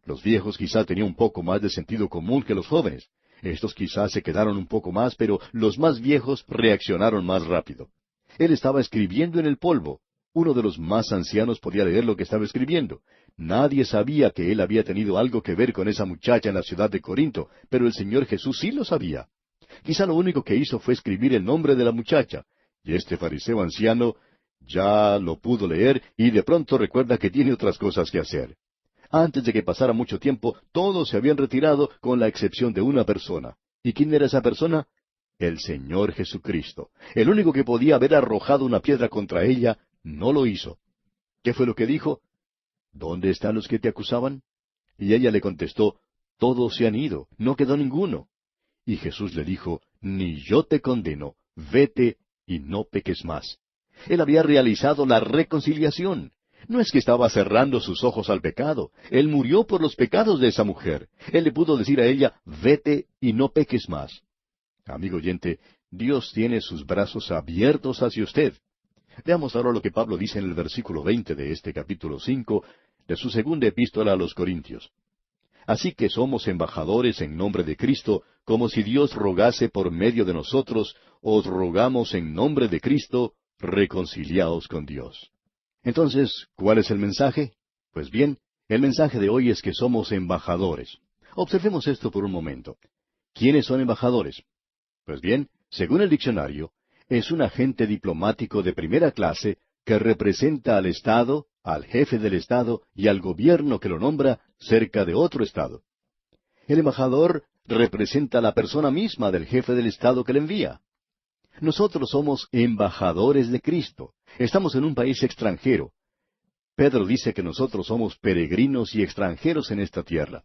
Los viejos quizá tenían un poco más de sentido común que los jóvenes. Estos quizás se quedaron un poco más, pero los más viejos reaccionaron más rápido. Él estaba escribiendo en el polvo. Uno de los más ancianos podía leer lo que estaba escribiendo. Nadie sabía que él había tenido algo que ver con esa muchacha en la ciudad de Corinto, pero el Señor Jesús sí lo sabía. Quizá lo único que hizo fue escribir el nombre de la muchacha, y este fariseo anciano ya lo pudo leer y de pronto recuerda que tiene otras cosas que hacer. Antes de que pasara mucho tiempo, todos se habían retirado con la excepción de una persona. ¿Y quién era esa persona? El Señor Jesucristo. El único que podía haber arrojado una piedra contra ella, no lo hizo. ¿Qué fue lo que dijo? ¿Dónde están los que te acusaban? Y ella le contestó, todos se han ido, no quedó ninguno. Y Jesús le dijo, ni yo te condeno, vete y no peques más. Él había realizado la reconciliación. No es que estaba cerrando sus ojos al pecado. Él murió por los pecados de esa mujer. Él le pudo decir a ella, vete y no peques más. Amigo oyente, Dios tiene sus brazos abiertos hacia usted. Veamos ahora lo que Pablo dice en el versículo 20 de este capítulo 5 de su segunda epístola a los Corintios. Así que somos embajadores en nombre de Cristo, como si Dios rogase por medio de nosotros, os rogamos en nombre de Cristo, reconciliaos con Dios. Entonces, ¿cuál es el mensaje? Pues bien, el mensaje de hoy es que somos embajadores. Observemos esto por un momento. ¿Quiénes son embajadores? Pues bien, Según el diccionario, es un agente diplomático de primera clase que representa al Estado, al jefe del Estado y al gobierno que lo nombra cerca de otro Estado. El embajador representa a la persona misma del jefe del Estado que le envía. Nosotros somos embajadores de Cristo. Estamos en un país extranjero. Pedro dice que nosotros somos peregrinos y extranjeros en esta tierra.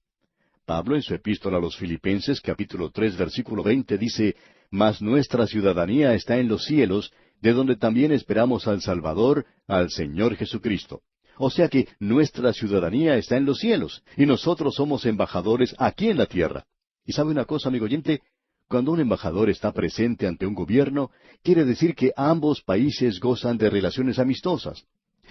Pablo en su epístola a los Filipenses, capítulo 3, versículo 20, dice, «Mas nuestra ciudadanía está en los cielos, de donde también esperamos al Salvador, al Señor Jesucristo». O sea que nuestra ciudadanía está en los cielos, y nosotros somos embajadores aquí en la tierra. ¿Y sabe una cosa, amigo oyente? Cuando un embajador está presente ante un gobierno, quiere decir que ambos países gozan de relaciones amistosas.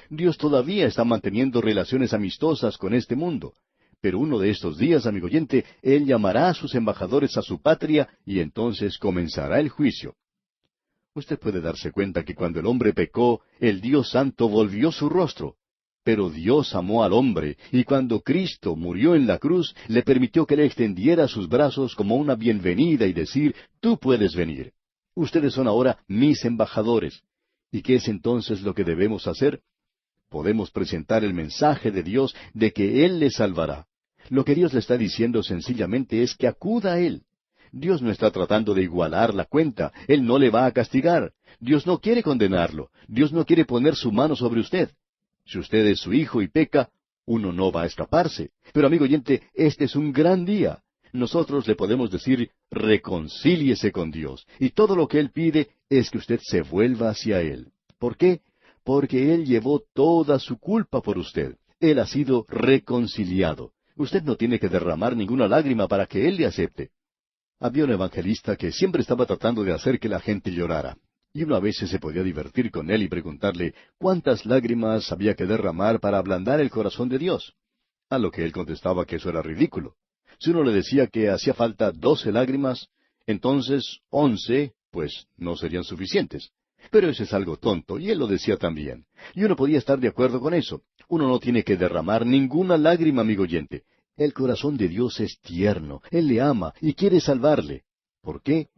Dios todavía está manteniendo relaciones amistosas con este mundo. Pero uno de estos días, amigo oyente, Él llamará a sus embajadores a su patria y entonces comenzará el juicio. Usted puede darse cuenta que cuando el hombre pecó, el Dios Santo volvió su rostro. Pero Dios amó al hombre, y cuando Cristo murió en la cruz, le permitió que le extendiera sus brazos como una bienvenida y decir, «Tú puedes venir. Ustedes son ahora mis embajadores». ¿Y qué es entonces lo que debemos hacer? Podemos presentar el mensaje de Dios de que Él le salvará. Lo que Dios le está diciendo sencillamente es que acuda a Él. Dios no está tratando de igualar la cuenta. Él no le va a castigar. Dios no quiere condenarlo. Dios no quiere poner su mano sobre usted. Si usted es su hijo y peca, uno no va a escaparse. Pero amigo oyente, este es un gran día. Nosotros le podemos decir, reconcíliese con Dios. Y todo lo que Él pide es que usted se vuelva hacia Él. ¿Por qué? Porque Él llevó toda su culpa por usted. Él ha sido reconciliado. Usted no tiene que derramar ninguna lágrima para que Él le acepte. Había un evangelista que siempre estaba tratando de hacer que la gente llorara. Y uno a veces se podía divertir con él y preguntarle cuántas lágrimas había que derramar para ablandar el corazón de Dios. A lo que él contestaba que eso era ridículo. Si uno le decía que hacía falta 12 lágrimas, entonces 11, pues no serían suficientes. Pero eso es algo tonto, y él lo decía también. Y uno podía estar de acuerdo con eso. Uno no tiene que derramar ninguna lágrima, amigo oyente. El corazón de Dios es tierno, Él le ama y quiere salvarle. ¿Por qué?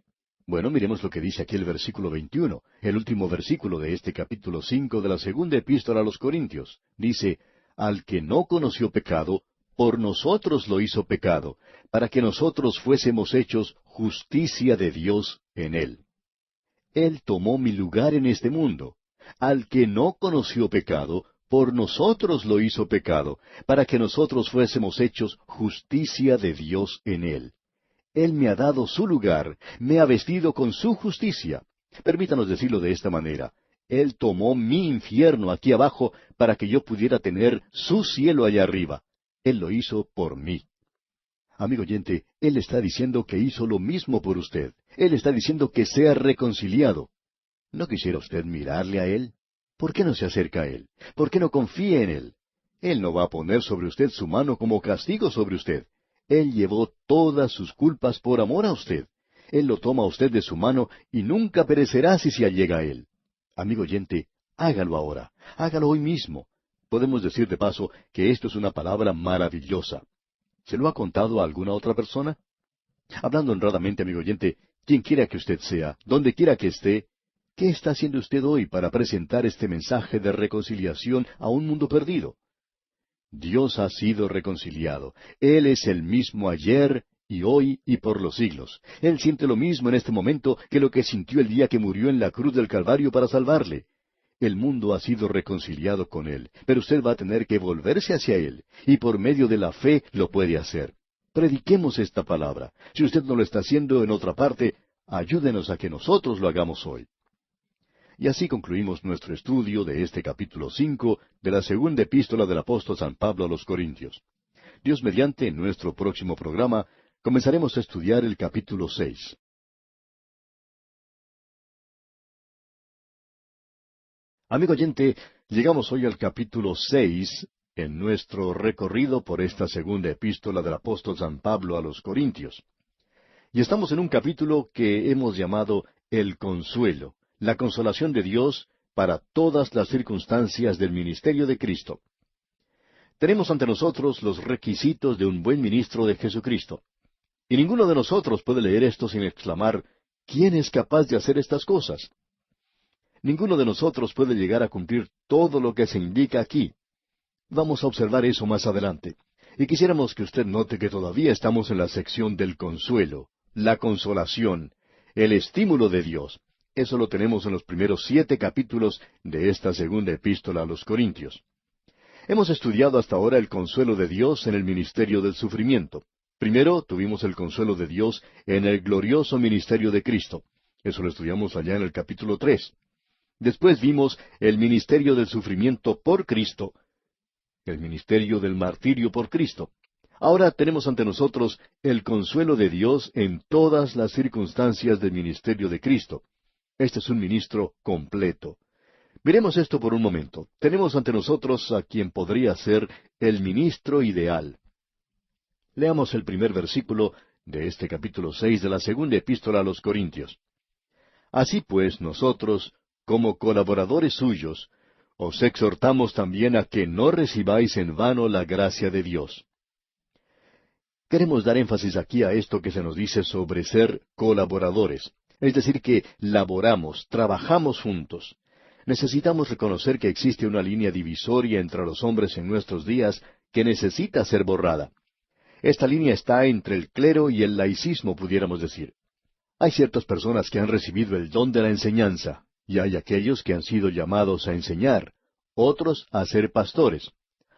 Bueno, miremos lo que dice aquí el versículo 21, el último versículo de este capítulo 5 de la segunda epístola a los Corintios. Dice, «Al que no conoció pecado, por nosotros lo hizo pecado, para que nosotros fuésemos hechos justicia de Dios en él». Él tomó mi lugar en este mundo. Al que no conoció pecado, por nosotros lo hizo pecado, para que nosotros fuésemos hechos justicia de Dios en él. Él me ha dado su lugar, me ha vestido con su justicia. Permítanos decirlo de esta manera. Él tomó mi infierno aquí abajo para que yo pudiera tener su cielo allá arriba. Él lo hizo por mí. Amigo oyente, Él está diciendo que hizo lo mismo por usted. Él está diciendo que sea reconciliado. ¿No quisiera usted mirarle a Él? ¿Por qué no se acerca a Él? ¿Por qué no confía en Él? Él no va a poner sobre usted su mano como castigo sobre usted. Él llevó todas sus culpas por amor a usted. Él lo toma a usted de su mano y nunca perecerá si se allega a Él. Amigo oyente, hágalo ahora. Hágalo hoy mismo. Podemos decir de paso que esto es una palabra maravillosa. ¿Se lo ha contado a alguna otra persona? Hablando honradamente, amigo oyente, quien quiera que usted sea, donde quiera que esté, ¿qué está haciendo usted hoy para presentar este mensaje de reconciliación a un mundo perdido? Dios ha sido reconciliado. Él es el mismo ayer y hoy y por los siglos. Él siente lo mismo en este momento que lo que sintió el día que murió en la cruz del Calvario para salvarle. El mundo ha sido reconciliado con Él, pero usted va a tener que volverse hacia Él, y por medio de la fe lo puede hacer. Prediquemos esta palabra. Si usted no lo está haciendo en otra parte, ayúdenos a que nosotros lo hagamos hoy. Y así concluimos nuestro estudio de este capítulo 5 de la segunda epístola del apóstol San Pablo a los Corintios. Dios mediante, en nuestro próximo programa, comenzaremos a estudiar el capítulo 6. Amigo oyente, llegamos hoy al capítulo 6 en nuestro recorrido por esta segunda epístola del apóstol San Pablo a los Corintios. Y estamos en un capítulo que hemos llamado el consuelo, la consolación de Dios para todas las circunstancias del ministerio de Cristo. Tenemos ante nosotros los requisitos de un buen ministro de Jesucristo. Y ninguno de nosotros puede leer esto sin exclamar, ¿quién es capaz de hacer estas cosas? Ninguno de nosotros puede llegar a cumplir todo lo que se indica aquí. Vamos a observar eso más adelante. Y quisiéramos que usted note que todavía estamos en la sección del consuelo, la consolación, el estímulo de Dios. Eso lo tenemos en los primeros 7 capítulos de esta segunda epístola a los Corintios. Hemos estudiado hasta ahora el consuelo de Dios en el ministerio del sufrimiento. Primero tuvimos el consuelo de Dios en el glorioso ministerio de Cristo. Eso lo estudiamos allá en el capítulo 3. Después vimos el ministerio del sufrimiento por Cristo, el ministerio del martirio por Cristo. Ahora tenemos ante nosotros el consuelo de Dios en todas las circunstancias del ministerio de Cristo. Este es un ministro completo. Miremos esto por un momento. Tenemos ante nosotros a quien podría ser el ministro ideal. Leamos el primer versículo de este capítulo 6 de la segunda epístola a los Corintios. Así pues, nosotros, como colaboradores suyos, os exhortamos también a que no recibáis en vano la gracia de Dios. Queremos dar énfasis aquí a esto que se nos dice sobre ser colaboradores, es decir, que laboramos, trabajamos juntos. Necesitamos reconocer que existe una línea divisoria entre los hombres en nuestros días que necesita ser borrada. Esta línea está entre el clero y el laicismo, pudiéramos decir. Hay ciertas personas que han recibido el don de la enseñanza, y hay aquellos que han sido llamados a enseñar, otros a ser pastores.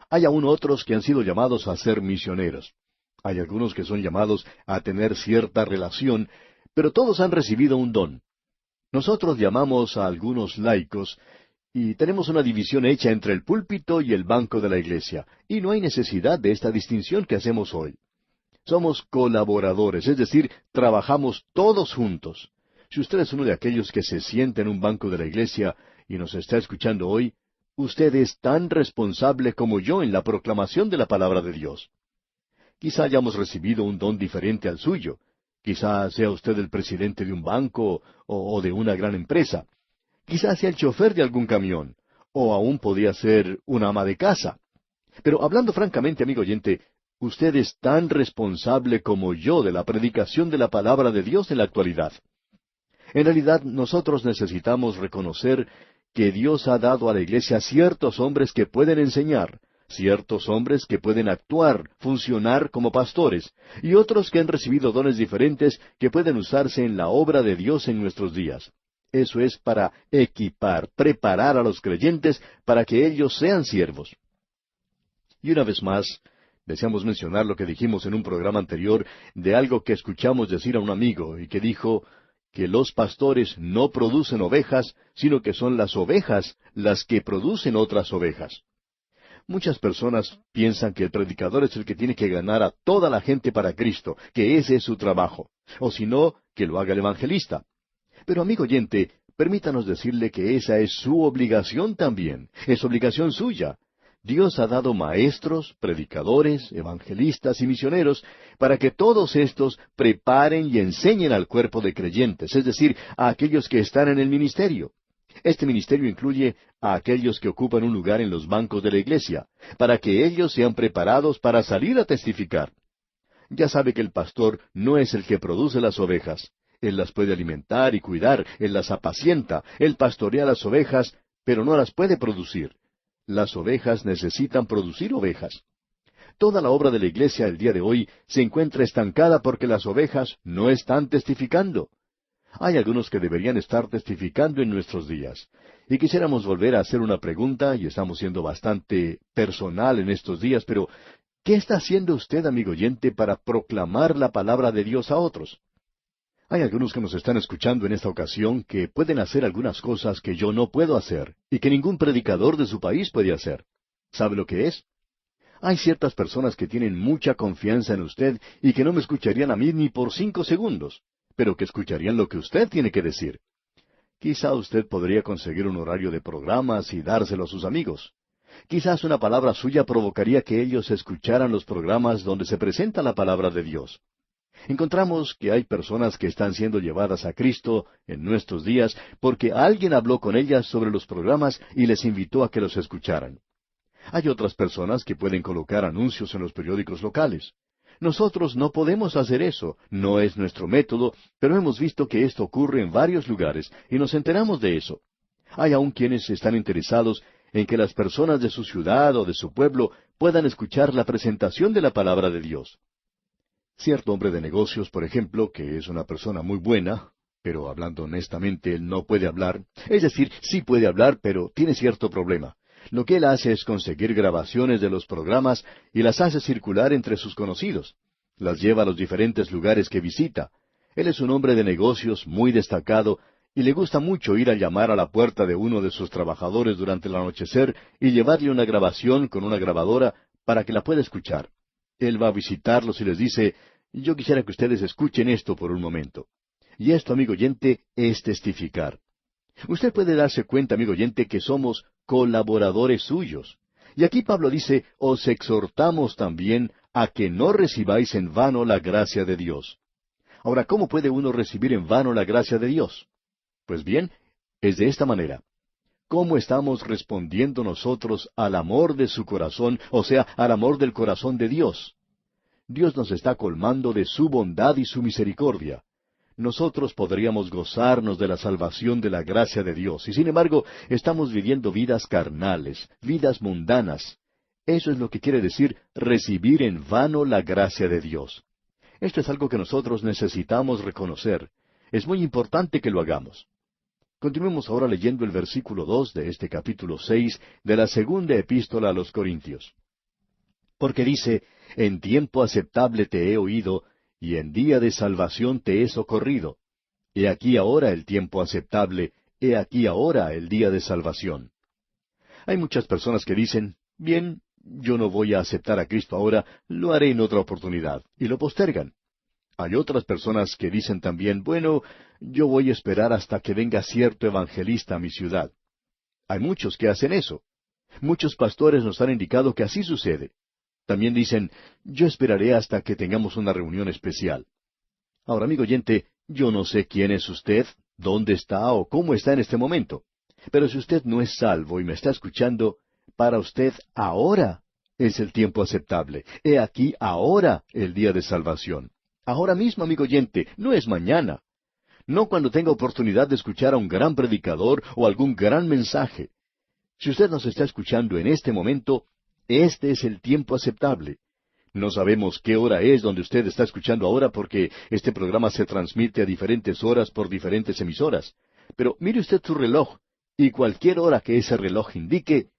Hay aún otros que han sido llamados a ser misioneros. Hay algunos que son llamados a tener cierta relación, pero todos han recibido un don. Nosotros llamamos a algunos laicos, y tenemos una división hecha entre el púlpito y el banco de la iglesia, y no hay necesidad de esta distinción que hacemos hoy. Somos colaboradores, es decir, trabajamos todos juntos. Si usted es uno de aquellos que se sienta en un banco de la iglesia y nos está escuchando hoy, usted es tan responsable como yo en la proclamación de la palabra de Dios. Quizá hayamos recibido un don diferente al suyo. Quizá sea usted el presidente de un banco o de una gran empresa. Quizá sea el chofer de algún camión, o aún podría ser una ama de casa. Pero hablando francamente, amigo oyente, usted es tan responsable como yo de la predicación de la palabra de Dios en la actualidad. En realidad, nosotros necesitamos reconocer que Dios ha dado a la iglesia ciertos hombres que pueden enseñar, ciertos hombres que pueden actuar, funcionar como pastores, y otros que han recibido dones diferentes que pueden usarse en la obra de Dios en nuestros días. Eso es para equipar, preparar a los creyentes para que ellos sean siervos. Y una vez más, deseamos mencionar lo que dijimos en un programa anterior de algo que escuchamos decir a un amigo y que dijo que los pastores no producen ovejas, sino que son las ovejas las que producen otras ovejas. Muchas personas piensan que el predicador es el que tiene que ganar a toda la gente para Cristo, que ese es su trabajo, o si no, que lo haga el evangelista. Pero amigo oyente, permítanos decirle que esa es su obligación también, es obligación suya. Dios ha dado maestros, predicadores, evangelistas y misioneros para que todos estos preparen y enseñen al cuerpo de creyentes, es decir, a aquellos que están en el ministerio. Este ministerio incluye a aquellos que ocupan un lugar en los bancos de la iglesia, para que ellos sean preparados para salir a testificar. Ya sabe que el pastor no es el que produce las ovejas. Él las puede alimentar y cuidar, él las apacienta, él pastorea las ovejas, pero no las puede producir. Las ovejas necesitan producir ovejas. Toda la obra de la iglesia el día de hoy se encuentra estancada porque las ovejas no están testificando. Hay algunos que deberían estar testificando en nuestros días. Y quisiéramos volver a hacer una pregunta, y estamos siendo bastante personal en estos días, pero ¿qué está haciendo usted, amigo oyente, para proclamar la palabra de Dios a otros? Hay algunos que nos están escuchando en esta ocasión que pueden hacer algunas cosas que yo no puedo hacer y que ningún predicador de su país puede hacer. ¿Sabe lo que es? Hay ciertas personas que tienen mucha confianza en usted y que no me escucharían a mí ni por 5 segundos, pero que escucharían lo que usted tiene que decir. Quizá usted podría conseguir un horario de programas y dárselo a sus amigos. Quizás una palabra suya provocaría que ellos escucharan los programas donde se presenta la palabra de Dios. Encontramos que hay personas que están siendo llevadas a Cristo en nuestros días porque alguien habló con ellas sobre los programas y les invitó a que los escucharan. Hay otras personas que pueden colocar anuncios en los periódicos locales. Nosotros no podemos hacer eso, no es nuestro método, pero hemos visto que esto ocurre en varios lugares y nos enteramos de eso. Hay aún quienes están interesados en que las personas de su ciudad o de su pueblo puedan escuchar la presentación de la palabra de Dios. Cierto hombre de negocios, por ejemplo, que es una persona muy buena, pero hablando honestamente, él no puede hablar. Es decir, sí puede hablar, pero tiene cierto problema. Lo que él hace es conseguir grabaciones de los programas y las hace circular entre sus conocidos. Las lleva a los diferentes lugares que visita. Él es un hombre de negocios muy destacado y le gusta mucho ir a llamar a la puerta de uno de sus trabajadores durante el anochecer y llevarle una grabación con una grabadora para que la pueda escuchar. Él va a visitarlos y les dice, yo quisiera que ustedes escuchen esto por un momento. Y esto, amigo oyente, es testificar. Usted puede darse cuenta, amigo oyente, que somos colaboradores suyos. Y aquí Pablo dice, os exhortamos también a que no recibáis en vano la gracia de Dios. Ahora, ¿cómo puede uno recibir en vano la gracia de Dios? Pues bien, es de esta manera. ¿Cómo estamos respondiendo nosotros al amor de su corazón, o sea, al amor del corazón de Dios? Dios nos está colmando de su bondad y su misericordia. Nosotros podríamos gozarnos de la salvación de la gracia de Dios, y sin embargo estamos viviendo vidas carnales, vidas mundanas. Eso es lo que quiere decir recibir en vano la gracia de Dios. Esto es algo que nosotros necesitamos reconocer. Es muy importante que lo hagamos. Continuemos ahora leyendo el versículo 2 de este capítulo 6 de la segunda epístola a los Corintios. Porque dice, en tiempo aceptable te he oído, y en día de salvación te he socorrido. He aquí ahora el tiempo aceptable, he aquí ahora el día de salvación. Hay muchas personas que dicen, bien, yo no voy a aceptar a Cristo ahora, lo haré en otra oportunidad, y lo postergan. Hay otras personas que dicen también, bueno, yo voy a esperar hasta que venga cierto evangelista a mi ciudad. Hay muchos que hacen eso. Muchos pastores nos han indicado que así sucede. También dicen, yo esperaré hasta que tengamos una reunión especial. Ahora, amigo oyente, yo no sé quién es usted, dónde está o cómo está en este momento. Pero si usted no es salvo y me está escuchando, para usted ahora es el tiempo aceptable. He aquí ahora el día de salvación. Ahora mismo, amigo oyente, no es mañana. No cuando tenga oportunidad de escuchar a un gran predicador o algún gran mensaje. Si usted nos está escuchando en este momento, este es el tiempo aceptable. No sabemos qué hora es donde usted está escuchando ahora porque este programa se transmite a diferentes horas por diferentes emisoras. Pero mire usted su reloj y cualquier hora que ese reloj indique,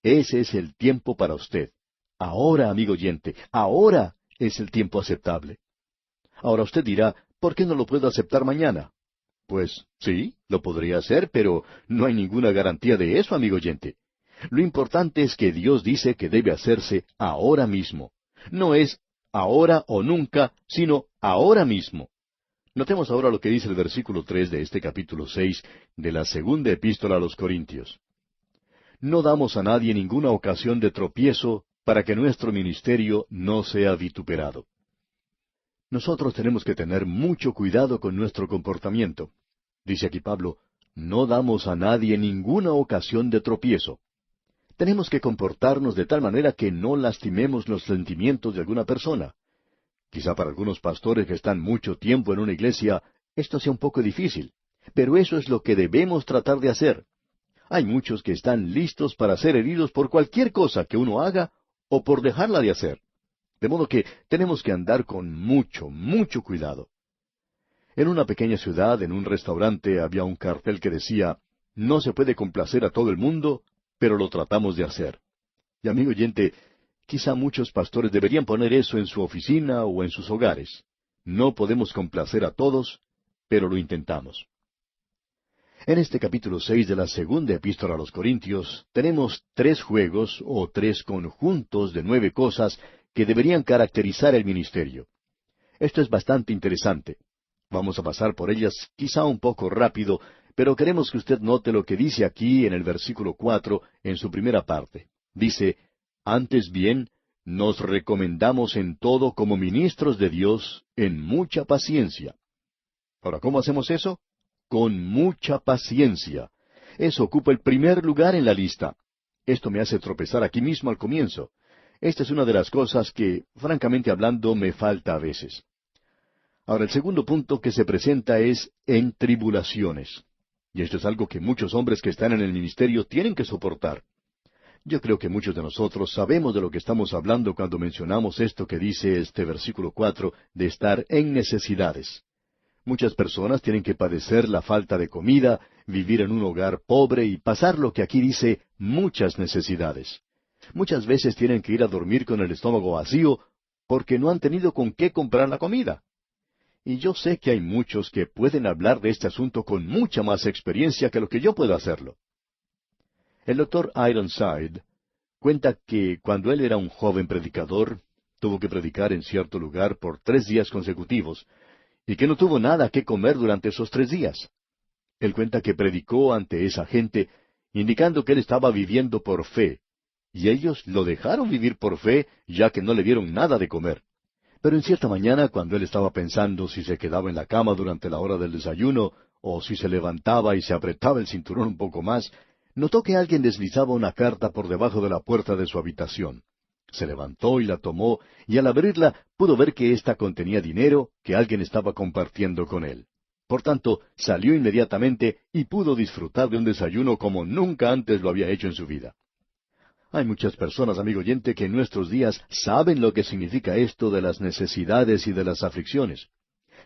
ese es el tiempo para usted. Ahora, amigo oyente, ahora es el tiempo aceptable. Ahora usted dirá, ¿por qué no lo puedo aceptar mañana? Pues sí, lo podría hacer, pero no hay ninguna garantía de eso, amigo oyente. Lo importante es que Dios dice que debe hacerse ahora mismo. No es ahora o nunca, sino ahora mismo. Notemos ahora lo que dice el versículo 3 de este capítulo 6 de la segunda epístola a los Corintios. No damos a nadie ninguna ocasión de tropiezo para que nuestro ministerio no sea vituperado. Nosotros tenemos que tener mucho cuidado con nuestro comportamiento. Dice aquí Pablo, no damos a nadie ninguna ocasión de tropiezo. Tenemos que comportarnos de tal manera que no lastimemos los sentimientos de alguna persona. Quizá para algunos pastores que están mucho tiempo en una iglesia, esto sea un poco difícil, pero eso es lo que debemos tratar de hacer. Hay muchos que están listos para ser heridos por cualquier cosa que uno haga o por dejarla de hacer. De modo que tenemos que andar con mucho, mucho cuidado. En una pequeña ciudad, en un restaurante, había un cartel que decía, no se puede complacer a todo el mundo, pero lo tratamos de hacer. Y amigo oyente, quizá muchos pastores deberían poner eso en su oficina o en sus hogares. No podemos complacer a todos, pero lo intentamos. En este capítulo 6 de la segunda epístola a los Corintios, tenemos 3 juegos o 3 conjuntos de 9 cosas que deberían caracterizar el ministerio. Esto es bastante interesante. Vamos a pasar por ellas quizá un poco rápido, pero queremos que usted note lo que dice aquí en el versículo 4, en su primera parte. Dice, antes bien, nos recomendamos en todo como ministros de Dios, en mucha paciencia. Ahora, ¿cómo hacemos eso? Con mucha paciencia. Eso ocupa el primer lugar en la lista. Esto me hace tropezar aquí mismo al comienzo. Esta es una de las cosas que, francamente hablando, me falta a veces. Ahora, el segundo punto que se presenta es en tribulaciones. Y esto es algo que muchos hombres que están en el ministerio tienen que soportar. Yo creo que muchos de nosotros sabemos de lo que estamos hablando cuando mencionamos esto que dice este versículo 4, de estar en necesidades. Muchas personas tienen que padecer la falta de comida, vivir en un hogar pobre y pasar lo que aquí dice muchas necesidades. Muchas veces tienen que ir a dormir con el estómago vacío porque no han tenido con qué comprar la comida. Y yo sé que hay muchos que pueden hablar de este asunto con mucha más experiencia que lo que yo puedo hacerlo. El doctor Ironside cuenta que cuando él era un joven predicador, tuvo que predicar en cierto lugar por 3 días consecutivos, y que no tuvo nada que comer durante esos 3 días. Él cuenta que predicó ante esa gente, indicando que él estaba viviendo por fe, y ellos lo dejaron vivir por fe, ya que no le dieron nada de comer. Pero en cierta mañana, cuando él estaba pensando si se quedaba en la cama durante la hora del desayuno, o si se levantaba y se apretaba el cinturón un poco más, notó que alguien deslizaba una carta por debajo de la puerta de su habitación. Se levantó y la tomó, y al abrirla pudo ver que ésta contenía dinero que alguien estaba compartiendo con él. Por tanto, salió inmediatamente y pudo disfrutar de un desayuno como nunca antes lo había hecho en su vida. Hay muchas personas, amigo oyente, que en nuestros días saben lo que significa esto de las necesidades y de las aflicciones.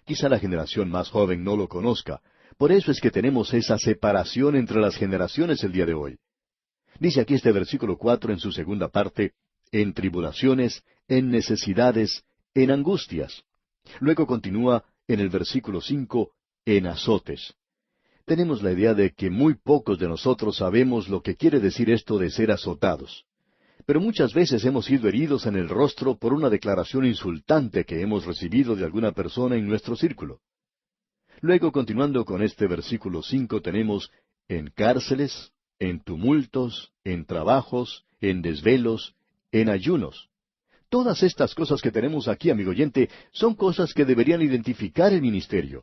Quizá la generación más joven no lo conozca. Por eso es que tenemos esa separación entre las generaciones el día de hoy. Dice aquí este versículo 4 en su segunda parte, en tribulaciones, en necesidades, en angustias. Luego continúa en el versículo 5, en azotes. Tenemos la idea de que muy pocos de nosotros sabemos lo que quiere decir esto de ser azotados. Pero muchas veces hemos sido heridos en el rostro por una declaración insultante que hemos recibido de alguna persona en nuestro círculo. Luego, continuando con este versículo 5, tenemos en cárceles, en tumultos, en trabajos, en desvelos, en ayunos. Todas estas cosas que tenemos aquí, amigo oyente, son cosas que deberían identificar el ministerio.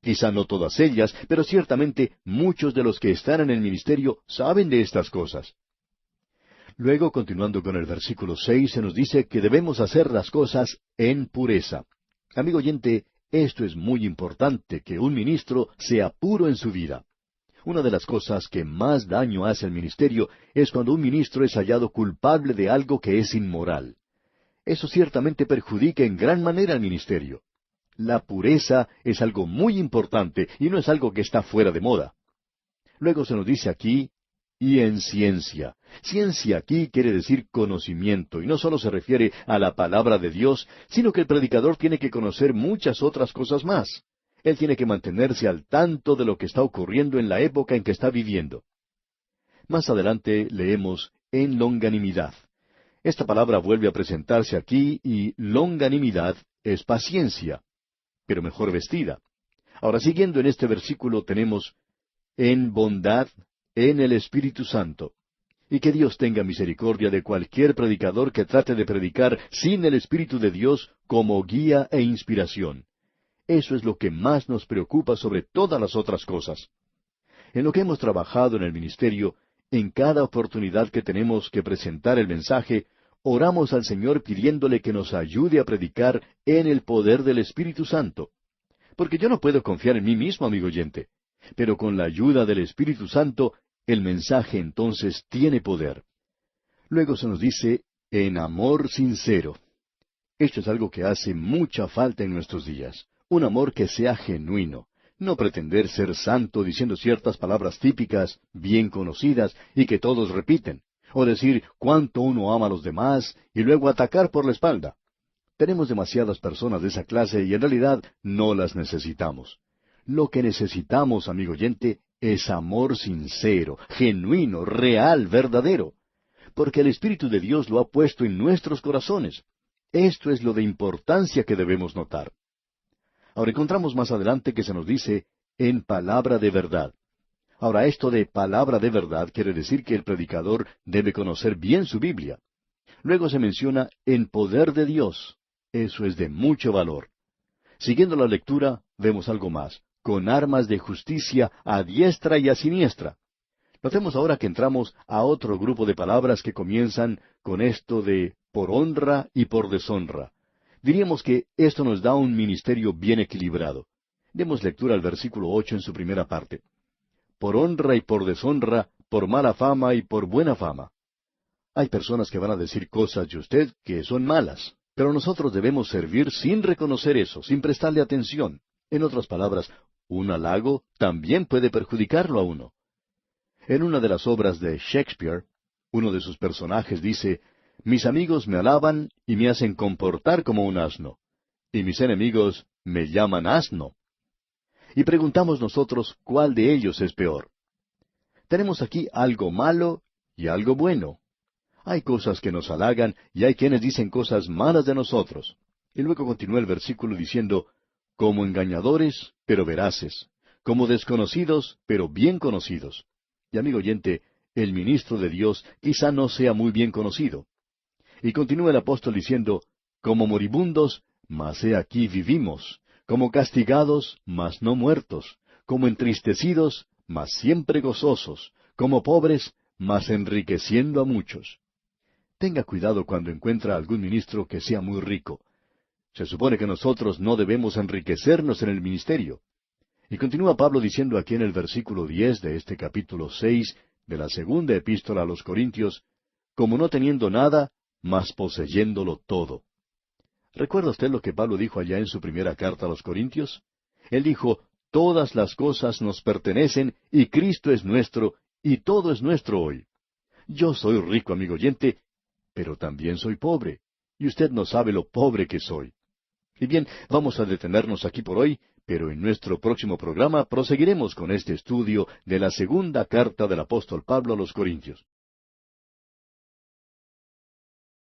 Quizá no todas ellas, pero ciertamente muchos de los que están en el ministerio saben de estas cosas. Luego, continuando con el versículo 6, se nos dice que debemos hacer las cosas en pureza. Amigo oyente, esto es muy importante, que un ministro sea puro en su vida. Una de las cosas que más daño hace al ministerio es cuando un ministro es hallado culpable de algo que es inmoral. Eso ciertamente perjudica en gran manera al ministerio. La pureza es algo muy importante y no es algo que está fuera de moda. Luego se nos dice aquí, y en ciencia. Ciencia aquí quiere decir conocimiento, y no solo se refiere a la palabra de Dios, sino que el predicador tiene que conocer muchas otras cosas más. Él tiene que mantenerse al tanto de lo que está ocurriendo en la época en que está viviendo. Más adelante leemos en longanimidad. Esta palabra vuelve a presentarse aquí y longanimidad es paciencia, pero mejor vestida. Ahora, siguiendo en este versículo tenemos en bondad, en el Espíritu Santo. Y que Dios tenga misericordia de cualquier predicador que trate de predicar sin el Espíritu de Dios como guía e inspiración. Eso es lo que más nos preocupa sobre todas las otras cosas. En lo que hemos trabajado en el ministerio, en cada oportunidad que tenemos que presentar el mensaje, oramos al Señor pidiéndole que nos ayude a predicar en el poder del Espíritu Santo. Porque yo no puedo confiar en mí mismo, amigo oyente. Pero con la ayuda del Espíritu Santo, el mensaje entonces tiene poder. Luego se nos dice, en amor sincero. Esto es algo que hace mucha falta en nuestros días. Un amor que sea genuino. No pretender ser santo diciendo ciertas palabras típicas, bien conocidas, y que todos repiten. O decir cuánto uno ama a los demás, y luego atacar por la espalda. Tenemos demasiadas personas de esa clase y en realidad no las necesitamos. Lo que necesitamos, amigo oyente, es amor sincero, genuino, real, verdadero. Porque el Espíritu de Dios lo ha puesto en nuestros corazones. Esto es lo de importancia que debemos notar. Ahora encontramos más adelante que se nos dice, en palabra de verdad. Ahora esto de palabra de verdad quiere decir que el predicador debe conocer bien su Biblia. Luego se menciona en poder de Dios. Eso es de mucho valor. Siguiendo la lectura, vemos algo más. Con armas de justicia a diestra y a siniestra. Notemos ahora que entramos a otro grupo de palabras que comienzan con esto de por honra y por deshonra. Diríamos que esto nos da un ministerio bien equilibrado. Demos lectura al versículo 8 en su primera parte. Por honra y por deshonra, por mala fama y por buena fama. Hay personas que van a decir cosas de usted que son malas, pero nosotros debemos servir sin reconocer eso, sin prestarle atención. En otras palabras, un halago también puede perjudicarlo a uno. En una de las obras de Shakespeare, uno de sus personajes dice, «Mis amigos me alaban y me hacen comportar como un asno, y mis enemigos me llaman asno». Y preguntamos nosotros, ¿cuál de ellos es peor? Tenemos aquí algo malo y algo bueno. Hay cosas que nos halagan y hay quienes dicen cosas malas de nosotros. Y luego continúa el versículo diciendo, «Como engañadores, pero veraces, como desconocidos, pero bien conocidos». Y amigo oyente, el ministro de Dios quizá no sea muy bien conocido. Y continúa el apóstol diciendo, «Como moribundos, mas he aquí vivimos, como castigados, mas no muertos, como entristecidos, mas siempre gozosos, como pobres, mas enriqueciendo a muchos». Tenga cuidado cuando encuentra algún ministro que sea muy rico. Se supone que nosotros no debemos enriquecernos en el ministerio. Y continúa Pablo diciendo aquí en el versículo 10 de este capítulo 6 de la segunda epístola a los Corintios, «Como no teniendo nada, mas poseyéndolo todo». ¿Recuerda usted lo que Pablo dijo allá en su primera carta a los Corintios? Él dijo, «Todas las cosas nos pertenecen, y Cristo es nuestro, y todo es nuestro hoy». Yo soy rico, amigo oyente, pero también soy pobre, y usted no sabe lo pobre que soy. Y bien, vamos a detenernos aquí por hoy, pero en nuestro próximo programa proseguiremos con este estudio de la segunda carta del apóstol Pablo a los Corintios.